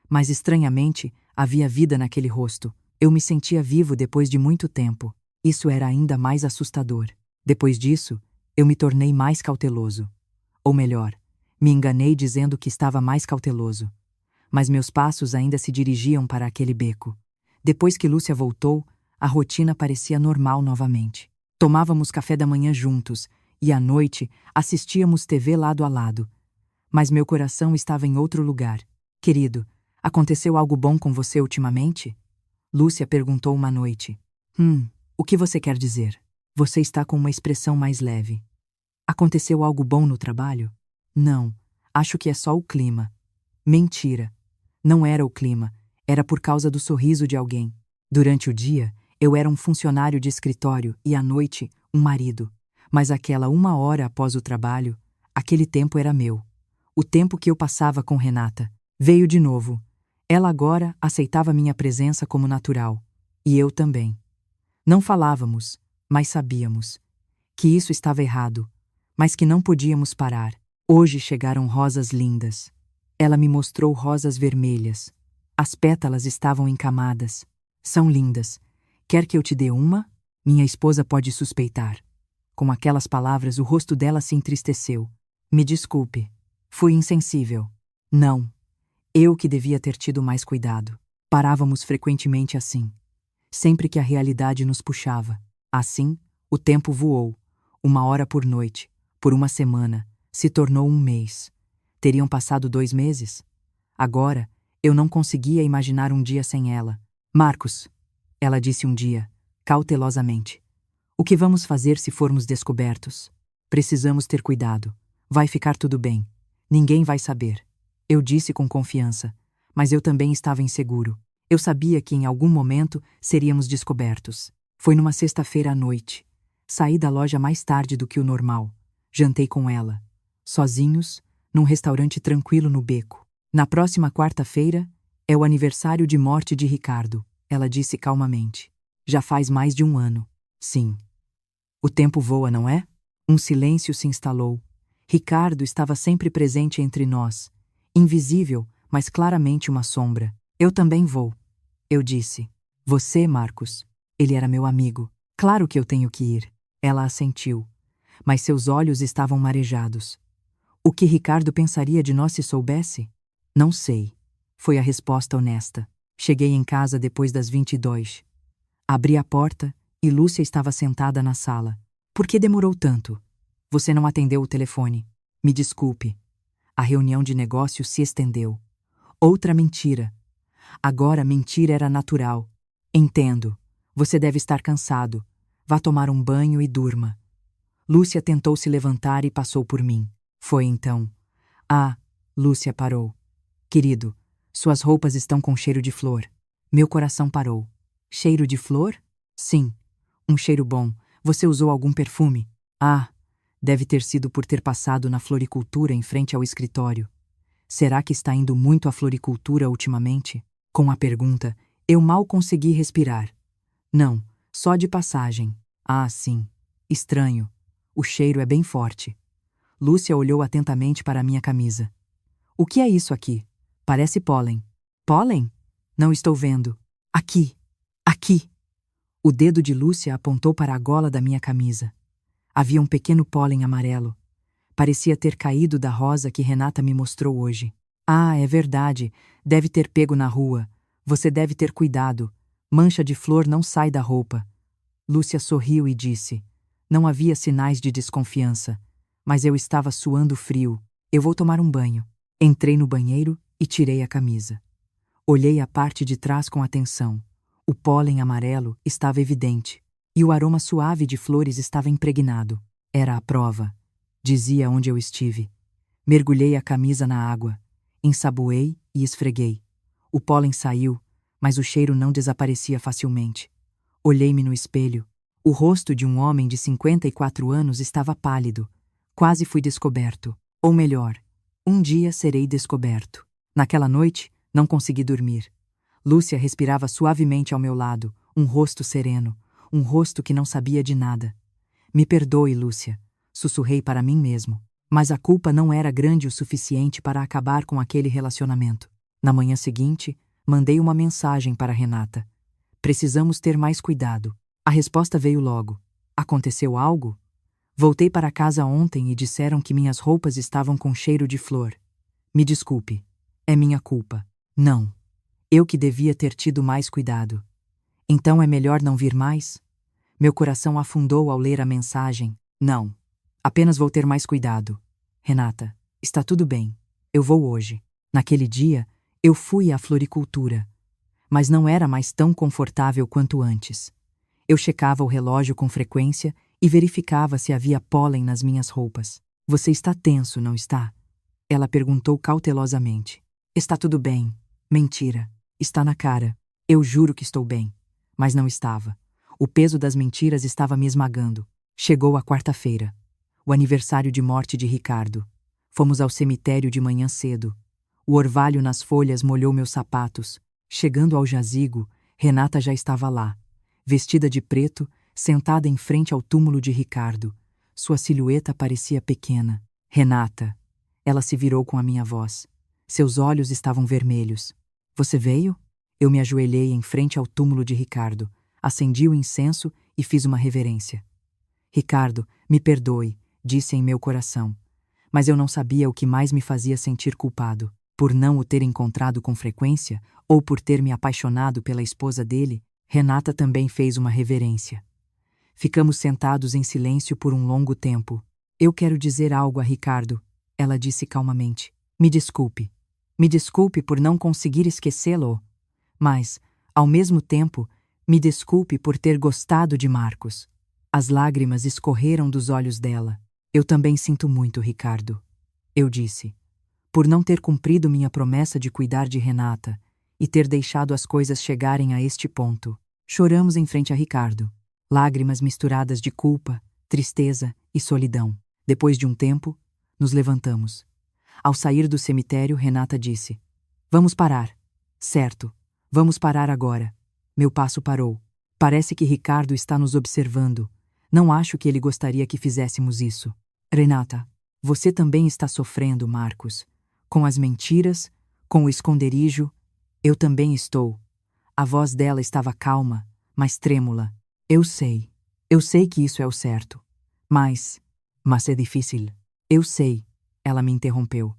S1: Mas estranhamente, havia vida naquele rosto. Eu me sentia vivo depois de muito tempo. Isso era ainda mais assustador. Depois disso, eu me tornei mais cauteloso. Ou melhor, Me enganei dizendo que estava mais cauteloso. Mas meus passos ainda se dirigiam para aquele beco. Depois que Lúcia voltou, a rotina parecia normal novamente. Tomávamos café da manhã juntos e, à noite, assistíamos TV lado a lado. Mas meu coração estava em outro lugar. Querido, aconteceu algo bom com você ultimamente? Lúcia perguntou uma noite. O que você quer dizer? Você está com uma expressão mais leve. Aconteceu algo bom no trabalho? Não, acho que é só o clima. Mentira. Não era o clima, era por causa do sorriso de alguém. Durante o dia, eu era um funcionário de escritório e à noite, um marido. Mas aquela 1 hora após o trabalho, aquele tempo era meu. O tempo que eu passava com Renata. Veio de novo. Ela agora aceitava minha presença como natural. E eu também. Não falávamos, mas sabíamos. Que isso estava errado, mas que não podíamos parar. Hoje chegaram rosas lindas. Ela me mostrou rosas vermelhas. As pétalas estavam encamadas. São lindas. Quer que eu te dê uma? Minha esposa pode suspeitar. Com aquelas palavras, o rosto dela se entristeceu. Me desculpe. Fui insensível. Não. Eu que devia ter tido mais cuidado. Parávamos frequentemente assim. Sempre que a realidade nos puxava. Assim, o tempo voou. 1 hora por noite, por uma semana, se tornou um mês. Teriam passado 2 meses? Agora, eu não conseguia imaginar um dia sem ela. Marcos, ela disse um dia, cautelosamente. O que vamos fazer se formos descobertos? Precisamos ter cuidado. Vai ficar tudo bem. Ninguém vai saber. Eu disse com confiança, mas eu também estava inseguro. Eu sabia que em algum momento seríamos descobertos. Foi numa sexta-feira à noite. Saí da loja mais tarde do que o normal. Jantei com ela. Sozinhos, num restaurante tranquilo no beco. Na próxima quarta-feira, é o aniversário de morte de Ricardo, ela disse calmamente. Já faz mais de 1 ano. Sim. O tempo voa, não é? Um silêncio se instalou. Ricardo estava sempre presente entre nós. Invisível, mas claramente uma sombra. Eu também vou. Eu disse. Você, Marcos. Ele era meu amigo. Claro que eu tenho que ir. Ela assentiu. Mas seus olhos estavam marejados. O que Ricardo pensaria de nós se soubesse? Não sei. Foi a resposta honesta. Cheguei em casa depois das 22. Abri a porta e Lúcia estava sentada na sala. Por que demorou tanto? Você não atendeu o telefone. Me desculpe. A reunião de negócios se estendeu. Outra mentira. Agora mentir era natural. Entendo. Você deve estar cansado. Vá tomar um banho e durma. Lúcia tentou se levantar e passou por mim. Foi então. Ah, Lúcia parou. Querido, suas roupas estão com cheiro de flor. Meu coração parou. Cheiro de flor? Sim. Um cheiro bom. Você usou algum perfume? Ah, deve ter sido por ter passado na floricultura em frente ao escritório. Será que está indo muito à floricultura ultimamente? Com a pergunta, eu mal consegui respirar. Não, só de passagem. Ah, sim. Estranho. O cheiro é bem forte. Lúcia olhou atentamente para a minha camisa. O que é isso aqui? Parece pólen. Pólen? Não estou vendo. Aqui. Aqui. O dedo de Lúcia apontou para a gola da minha camisa. Havia um pequeno pólen amarelo. Parecia ter caído da rosa que Renata me mostrou hoje. Ah, é verdade. Deve ter pego na rua. Você deve ter cuidado. Mancha de flor não sai da roupa. Lúcia sorriu e disse. Não havia sinais de desconfiança, mas eu estava suando frio. Eu vou tomar um banho. Entrei no banheiro e tirei a camisa. Olhei a parte de trás com atenção. O pólen amarelo estava evidente, e o aroma suave de flores estava impregnado. Era a prova. Dizia onde eu estive. Mergulhei a camisa na água. Ensaboei e esfreguei. O pólen saiu, mas o cheiro não desaparecia facilmente. Olhei-me no espelho. O rosto de um homem de 54 anos estava pálido. Quase fui descoberto. Ou melhor, um dia serei descoberto. Naquela noite, não consegui dormir. Lúcia respirava suavemente ao meu lado, um rosto sereno, um rosto que não sabia de nada. Me perdoe, Lúcia, sussurrei para mim mesmo. Mas a culpa não era grande o suficiente para acabar com aquele relacionamento. Na manhã seguinte, mandei uma mensagem para Renata. Precisamos ter mais cuidado. A resposta veio logo. Aconteceu algo? Voltei para casa ontem e disseram que minhas roupas estavam com cheiro de flor. Me desculpe. É minha culpa. Não. Eu que devia ter tido mais cuidado. Então é melhor não vir mais? Meu coração afundou ao ler a mensagem. Não. Apenas vou ter mais cuidado. Renata, está tudo bem. Eu vou hoje. Naquele dia, eu fui à floricultura. Mas não era mais tão confortável quanto antes. Eu checava o relógio com frequência e verificava se havia pólen nas minhas roupas. Você está tenso, não está? Ela perguntou cautelosamente. Está tudo bem. Mentira. Está na cara. Eu juro que estou bem. Mas não estava. O peso das mentiras estava me esmagando. Chegou a quarta-feira. O aniversário de morte de Ricardo. Fomos ao cemitério de manhã cedo. O orvalho nas folhas molhou meus sapatos. Chegando ao jazigo, Renata já estava lá, vestida de preto, sentada em frente ao túmulo de Ricardo. Sua silhueta parecia pequena. Renata. Ela se virou com a minha voz. Seus olhos estavam vermelhos. Você veio? Eu me ajoelhei em frente ao túmulo de Ricardo, acendi o incenso e fiz uma reverência. Ricardo, me perdoe, disse em meu coração. Mas eu não sabia o que mais me fazia sentir culpado. Por não o ter encontrado com frequência, ou por ter me apaixonado pela esposa dele, Renata também fez uma reverência. Ficamos sentados em silêncio por um longo tempo. Eu quero dizer algo a Ricardo, ela disse calmamente. Me desculpe. Me desculpe por não conseguir esquecê-lo. Mas, ao mesmo tempo, me desculpe por ter gostado de Marcos. As lágrimas escorreram dos olhos dela. Eu também sinto muito, Ricardo. Eu disse. Por não ter cumprido minha promessa de cuidar de Renata e ter deixado as coisas chegarem a este ponto. Choramos em frente a Ricardo. Lágrimas misturadas de culpa, tristeza e solidão. Depois de um tempo, nos levantamos. Ao sair do cemitério, Renata disse: Vamos parar. Certo, vamos parar agora. Meu passo parou. Parece que Ricardo está nos observando. Não acho que ele gostaria que fizéssemos isso. Renata, você também está sofrendo, Marcos. Com as mentiras, com o esconderijo, eu também estou. A voz dela estava calma, mas trêmula. Eu sei que isso é o certo. Mas é difícil. Eu sei, ela me interrompeu.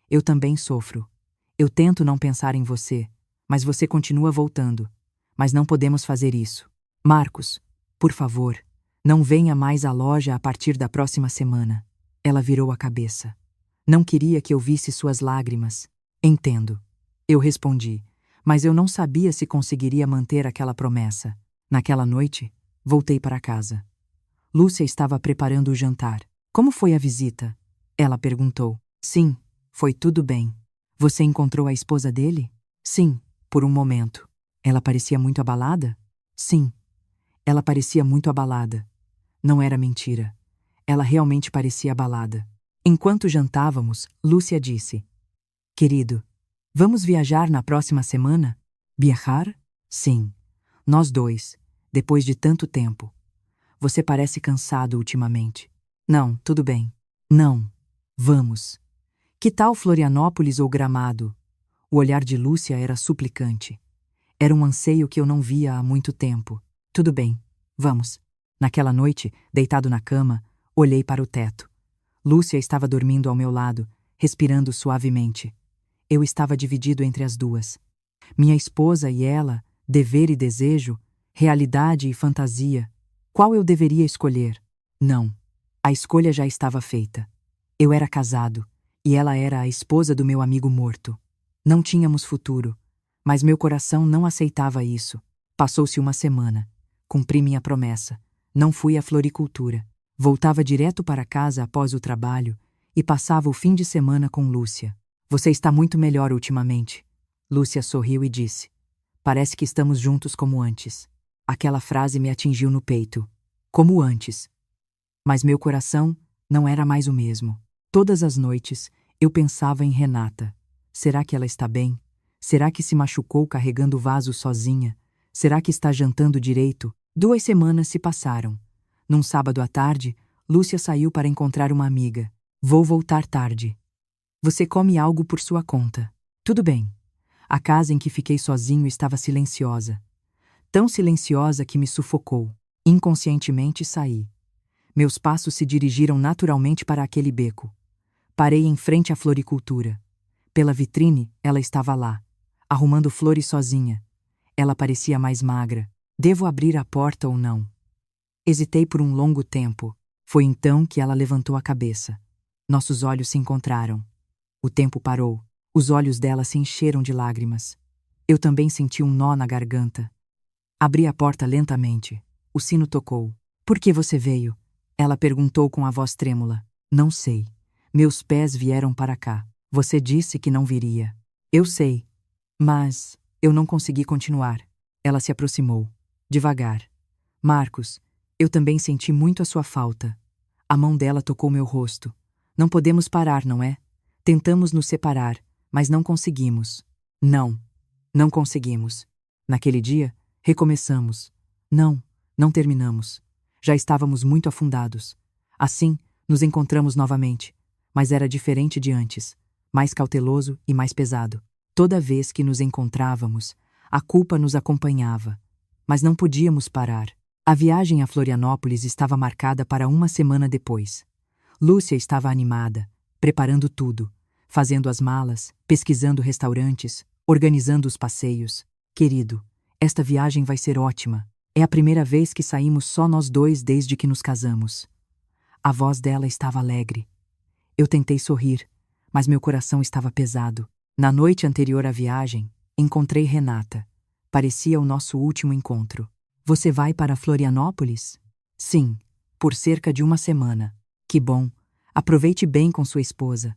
S1: Eu também sofro. Eu tento não pensar em você, mas você continua voltando. Mas não podemos fazer isso. Marcos, por favor, não venha mais à loja a partir da próxima semana. Ela virou a cabeça. Não queria que eu visse suas lágrimas. Entendo. Eu respondi, mas eu não sabia se conseguiria manter aquela promessa. Naquela noite, voltei para casa. Lúcia estava preparando o jantar. Como foi a visita? Ela perguntou. Sim, foi tudo bem. Você encontrou a esposa dele? Sim, por um momento. Ela parecia muito abalada? Sim, ela parecia muito abalada. Não era mentira. Ela realmente parecia abalada. Enquanto jantávamos, Lúcia disse: Querido, vamos viajar na próxima semana? Viajar? Sim. Nós dois, depois de tanto tempo. Você parece cansado ultimamente. Não, tudo bem. Não. Vamos. Que tal Florianópolis ou Gramado? O olhar de Lúcia era suplicante. Era um anseio que eu não via há muito tempo. Tudo bem. Vamos. Naquela noite, deitado na cama, olhei para o teto. Lúcia estava dormindo ao meu lado, respirando suavemente. Eu estava dividido entre as duas. Minha esposa e ela, dever e desejo, realidade e fantasia. Qual eu deveria escolher? Não. A escolha já estava feita. Eu era casado, e ela era a esposa do meu amigo morto. Não tínhamos futuro, mas meu coração não aceitava isso. Passou-se uma semana. Cumpri minha promessa. Não fui à floricultura. Voltava direto para casa após o trabalho e passava o fim de semana com Lúcia. Você está muito melhor ultimamente. Lúcia sorriu e disse: Parece que estamos juntos como antes. Aquela frase me atingiu no peito. Como antes. Mas meu coração não era mais o mesmo. Todas as noites, eu pensava em Renata. Será que ela está bem? Será que se machucou carregando o vaso sozinha? Será que está jantando direito? 2 semanas se passaram. Num sábado à tarde, Lúcia saiu para encontrar uma amiga. Vou voltar tarde. Você come algo por sua conta. Tudo bem. A casa em que fiquei sozinho estava silenciosa. Tão silenciosa que me sufocou. Inconscientemente saí. Meus passos se dirigiram naturalmente para aquele beco. Parei em frente à floricultura. Pela vitrine, ela estava lá, arrumando flores sozinha. Ela parecia mais magra. Devo abrir a porta ou não? Hesitei por um longo tempo. Foi então que ela levantou a cabeça. Nossos olhos se encontraram. O tempo parou. Os olhos dela se encheram de lágrimas. Eu também senti um nó na garganta. Abri a porta lentamente. O sino tocou. Por que você veio? Ela perguntou com a voz trêmula. Não sei. Meus pés vieram para cá. Você disse que não viria. Eu sei. Mas eu não consegui continuar. Ela se aproximou. Devagar. Marcos, eu também senti muito a sua falta. A mão dela tocou meu rosto. Não podemos parar, não é? Tentamos nos separar, mas não conseguimos. Não conseguimos. Naquele dia, recomeçamos. Não terminamos. Já estávamos muito afundados. Assim, nos encontramos novamente, mas era diferente de antes, mais cauteloso e mais pesado. Toda vez que nos encontrávamos, a culpa nos acompanhava, mas não podíamos parar. A viagem a Florianópolis estava marcada para uma semana depois. Lúcia estava animada, preparando tudo, fazendo as malas, pesquisando restaurantes, organizando os passeios. Querido, esta viagem vai ser ótima. É a primeira vez que saímos só nós dois desde que nos casamos. A voz dela estava alegre. Eu tentei sorrir, mas meu coração estava pesado. Na noite anterior à viagem, encontrei Renata. Parecia o nosso último encontro. Você vai para Florianópolis? Sim, por cerca de uma semana. Que bom. Aproveite bem com sua esposa.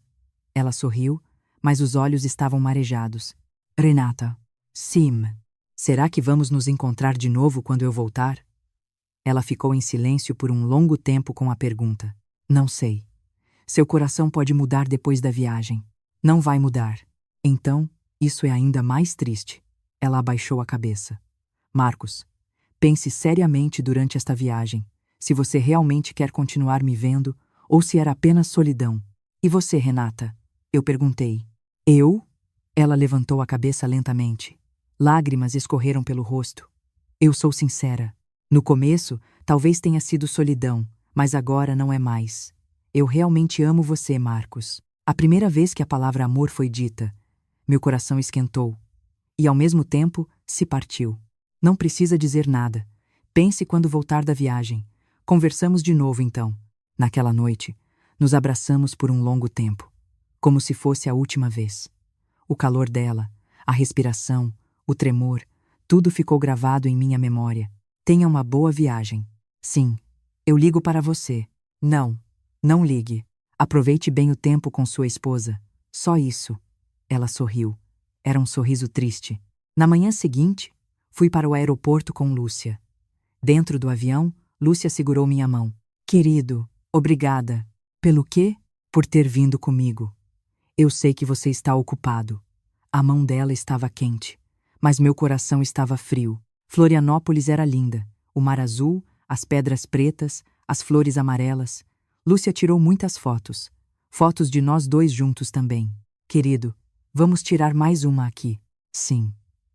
S1: Ela sorriu, mas os olhos estavam marejados. Renata. Sim. Será que vamos nos encontrar de novo quando eu voltar? Ela ficou em silêncio por um longo tempo com a pergunta. Não sei. Seu coração pode mudar depois da viagem. Não vai mudar. Então, isso é ainda mais triste. Ela abaixou a cabeça. Marcos, pense seriamente durante esta viagem, se você realmente quer continuar me vendo ou se era apenas solidão. E você, Renata? Eu perguntei. Eu? Ela levantou a cabeça lentamente. Lágrimas escorreram pelo rosto. Eu sou sincera. No começo, talvez tenha sido solidão, mas agora não é mais. Eu realmente amo você, Marcos. A primeira vez que a palavra amor foi dita, meu coração esquentou. E, ao mesmo tempo, se partiu. Não precisa dizer nada. Pense quando voltar da viagem. Conversamos de novo, então. Naquela noite, nos abraçamos por um longo tempo, como se fosse a última vez. O calor dela, a respiração, o tremor, tudo ficou gravado em minha memória. Tenha uma boa viagem. Sim, eu ligo para você. Não ligue. Aproveite bem o tempo com sua esposa. Só isso. Ela sorriu. Era um sorriso triste. Na manhã seguinte, fui para o aeroporto com Lúcia. Dentro do avião, Lúcia segurou minha mão. Querido, obrigada. Pelo quê? Por ter vindo comigo. Eu sei que você está ocupado. A mão dela estava quente, mas meu coração estava frio. Florianópolis era linda. O mar azul, as pedras pretas, as flores amarelas. Lúcia tirou muitas fotos. Fotos de nós dois juntos também. Querido, vamos tirar mais uma aqui. Sim.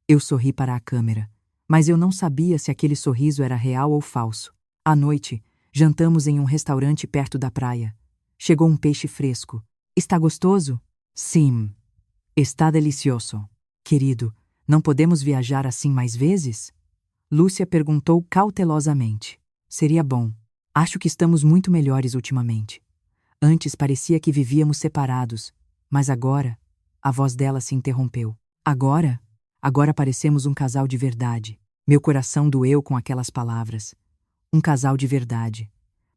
S1: Eu sorri para a câmera, mas eu não sabia se aquele sorriso era real ou falso. À noite, jantamos em um restaurante perto da praia. Chegou um peixe fresco. Está gostoso? Sim. Está delicioso. Querido, não podemos viajar assim mais vezes? Lúcia perguntou cautelosamente. Seria bom. Acho que estamos muito melhores ultimamente. Antes parecia que vivíamos separados, mas agora... A voz dela se interrompeu. Agora? Agora parecemos um casal de verdade. Meu coração doeu com aquelas palavras. Um casal de verdade.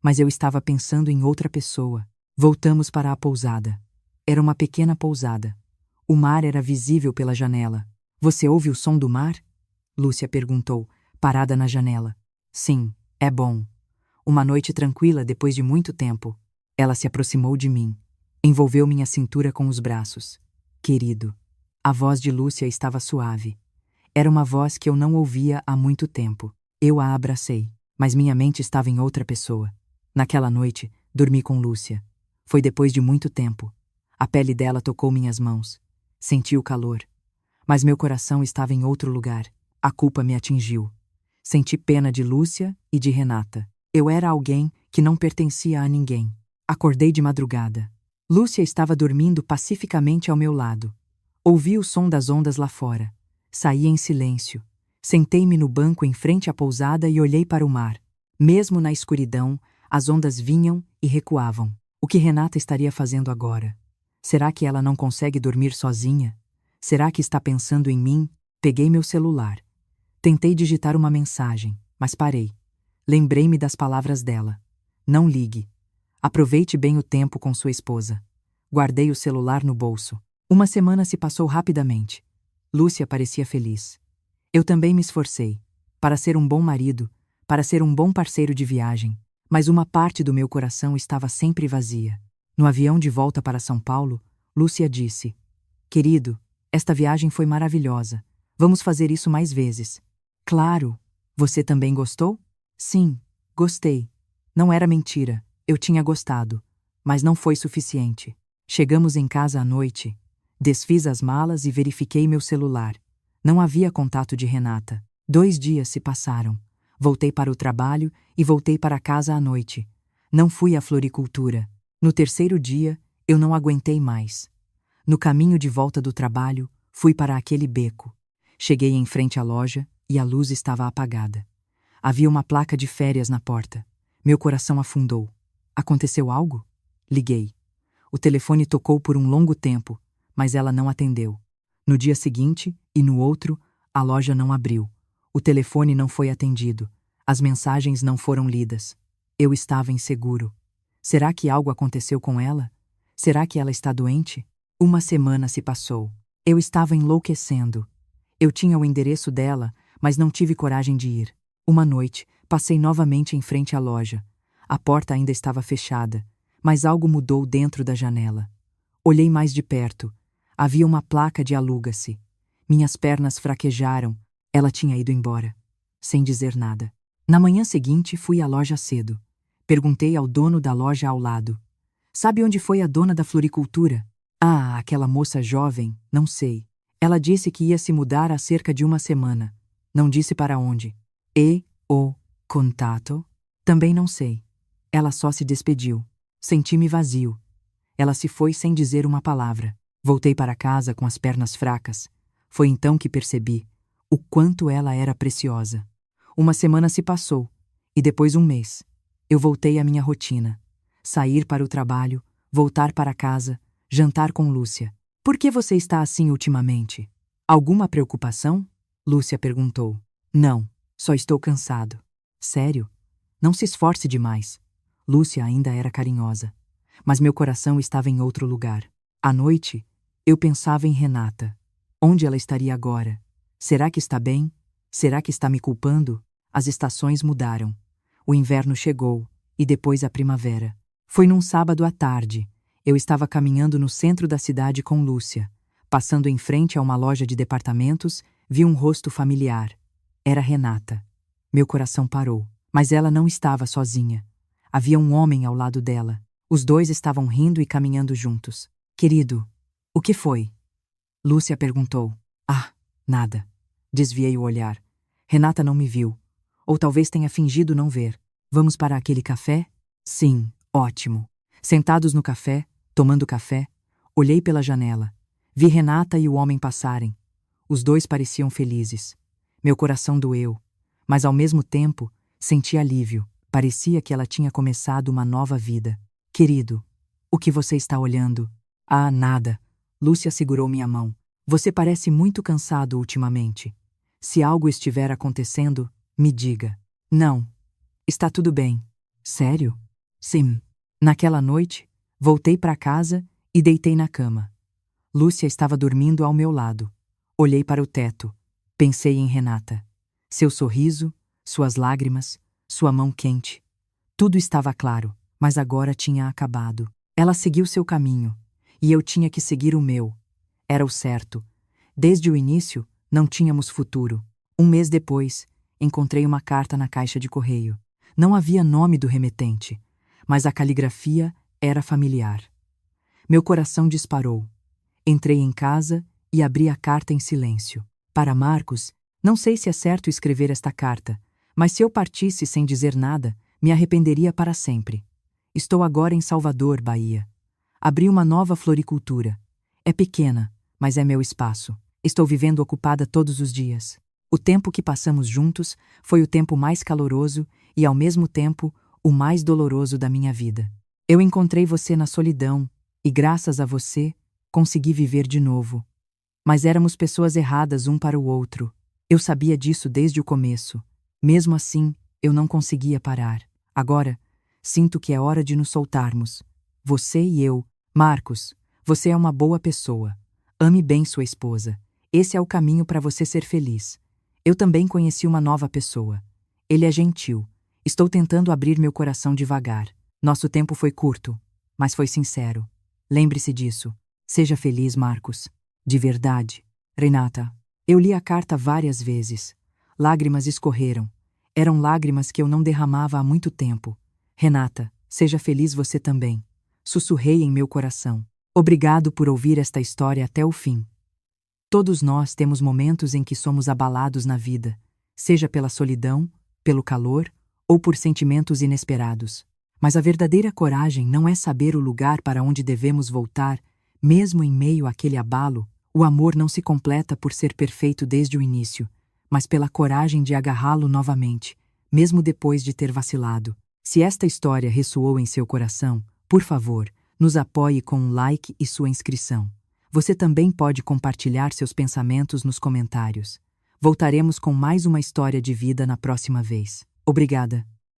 S1: Mas eu estava pensando em outra pessoa. Voltamos para a pousada. Era uma pequena pousada. O mar era visível pela janela. Você ouve o som do mar? Lúcia perguntou, parada na janela. Sim, é bom. Uma noite tranquila depois de muito tempo. Ela se aproximou de mim. Envolveu minha cintura com os braços. Querido. A voz de Lúcia estava suave. Era uma voz que eu não ouvia há muito tempo. Eu a abracei, mas minha mente estava em outra pessoa. Naquela noite, dormi com Lúcia. Foi depois de muito tempo. A pele dela tocou minhas mãos. Senti o calor. Mas meu coração estava em outro lugar. A culpa me atingiu. Senti pena de Lúcia e de Renata. Eu era alguém que não pertencia a ninguém. Acordei de madrugada. Lúcia estava dormindo pacificamente ao meu lado. Ouvi o som das ondas lá fora. Saí em silêncio. Sentei-me no banco em frente à pousada e olhei para o mar. Mesmo na escuridão, as ondas vinham e recuavam. O que Renata estaria fazendo agora? Será que ela não consegue dormir sozinha? Será que está pensando em mim? Peguei meu celular. Tentei digitar uma mensagem, mas parei. Lembrei-me das palavras dela. Não ligue. Aproveite bem o tempo com sua esposa. Guardei o celular no bolso. Uma semana se passou rapidamente. Lúcia parecia feliz. Eu também me esforcei. Para ser um bom marido, para ser um bom parceiro de viagem. Mas uma parte do meu coração estava sempre vazia. No avião de volta para São Paulo, Lúcia disse: Querido, esta viagem foi maravilhosa. Vamos fazer isso mais vezes. Claro. Você também gostou? Sim, gostei. Não era mentira. Eu tinha gostado. Mas não foi suficiente. Chegamos em casa à noite. Desfiz as malas e verifiquei meu celular. Não havia contato de Renata. 2 dias se passaram. Voltei para o trabalho e voltei para casa à noite. Não fui à floricultura. No 3º dia, eu não aguentei mais. No caminho de volta do trabalho, fui para aquele beco. Cheguei em frente à loja e a luz estava apagada. Havia uma placa de férias na porta. Meu coração afundou. Aconteceu algo? Liguei. O telefone tocou por um longo tempo, mas ela não atendeu. No dia seguinte e no outro, a loja não abriu. O telefone não foi atendido. As mensagens não foram lidas. Eu estava inseguro. Será que algo aconteceu com ela? Será que ela está doente? Uma semana se passou. Eu estava enlouquecendo. Eu tinha o endereço dela, mas não tive coragem de ir. Uma noite, passei novamente em frente à loja. A porta ainda estava fechada, mas algo mudou dentro da janela. Olhei mais de perto. Havia uma placa de aluga-se. Minhas pernas fraquejaram. Ela tinha ido embora, sem dizer nada. Na manhã seguinte, fui à loja cedo. Perguntei ao dono da loja ao lado. Sabe onde foi a dona da floricultura? Ah, aquela moça jovem, não sei. Ela disse que ia se mudar há cerca de uma semana. Não disse para onde. E o contato? Também não sei. Ela só se despediu. Senti-me vazio. Ela se foi sem dizer uma palavra. Voltei para casa com as pernas fracas. Foi então que percebi o quanto ela era preciosa. Uma semana se passou, e depois um mês. Eu voltei à minha rotina. Sair para o trabalho, voltar para casa, jantar com Lúcia. Por que você está assim ultimamente? Alguma preocupação? Lúcia perguntou. Não, só estou cansado. Sério? Não se esforce demais. Lúcia ainda era carinhosa, mas meu coração estava em outro lugar. À noite, eu pensava em Renata. Onde ela estaria agora? Será que está bem? Será que está me culpando? As estações mudaram. O inverno chegou, e depois a primavera. Foi num sábado à tarde. Eu estava caminhando no centro da cidade com Lúcia. Passando em frente a uma loja de departamentos, vi um rosto familiar. Era Renata. Meu coração parou, mas ela não estava sozinha. Havia um homem ao lado dela. Os dois estavam rindo e caminhando juntos. Querido, o que foi? Lúcia perguntou. Ah, nada. Desviei o olhar. Renata não me viu. Ou talvez tenha fingido não ver. Vamos para aquele café? Sim, ótimo. Sentados no café, tomando café, olhei pela janela. Vi Renata e o homem passarem. Os dois pareciam felizes. Meu coração doeu, mas ao mesmo tempo senti alívio. Parecia que ela tinha começado uma nova vida. Querido, o que você está olhando? Ah, nada. Lúcia segurou minha mão. Você parece muito cansado ultimamente. Se algo estiver acontecendo, me diga. Não. Está tudo bem. Sério? Sim. Naquela noite, voltei para casa e deitei na cama. Lúcia estava dormindo ao meu lado. Olhei para o teto. Pensei em Renata. Seu sorriso, suas lágrimas, sua mão quente. Tudo estava claro, mas agora tinha acabado. Ela seguiu seu caminho, e eu tinha que seguir o meu. Era o certo. Desde o início, não tínhamos futuro. Um mês depois, encontrei uma carta na caixa de correio. Não havia nome do remetente, mas a caligrafia era familiar. Meu coração disparou. Entrei em casa e abri a carta em silêncio. Para Marcos, não sei se é certo escrever esta carta, mas se eu partisse sem dizer nada, Me arrependeria para sempre. Estou agora em Salvador, Bahia. Abri uma nova floricultura. É pequena, mas é meu espaço. Estou vivendo ocupada todos os dias. O tempo que passamos juntos foi o tempo mais caloroso e, ao mesmo tempo, o mais doloroso da minha vida. Eu encontrei você na solidão e, graças a você, consegui viver de novo. Mas éramos pessoas erradas um para o outro. Eu sabia disso desde o começo. Mesmo assim, eu não conseguia parar. Agora, sinto que é hora de nos soltarmos. Você e eu. Marcos, você é uma boa pessoa. Ame bem sua esposa. Esse é o caminho para você ser feliz. Eu também conheci uma nova pessoa. Ele é gentil. Estou tentando abrir meu coração devagar. Nosso tempo foi curto, mas foi sincero. Lembre-se disso. Seja feliz, Marcos. De verdade. Renata. Eu li a carta várias vezes. Lágrimas escorreram. Eram lágrimas que eu não derramava há muito tempo. Renata, seja feliz você também. Sussurrei em meu coração. Obrigado por ouvir esta história até o fim. Todos nós temos momentos em que somos abalados na vida, seja pela solidão, pelo calor ou por sentimentos inesperados. Mas a verdadeira coragem não é saber o lugar para onde devemos voltar, mesmo em meio àquele abalo. O amor não se completa por ser perfeito desde o início, mas pela coragem de agarrá-lo novamente, mesmo depois de ter vacilado. Se esta história ressoou em seu coração, por favor, nos apoie com um like e sua inscrição. Você também pode compartilhar seus pensamentos nos comentários. Voltaremos com mais uma história de vida na próxima vez. Obrigada.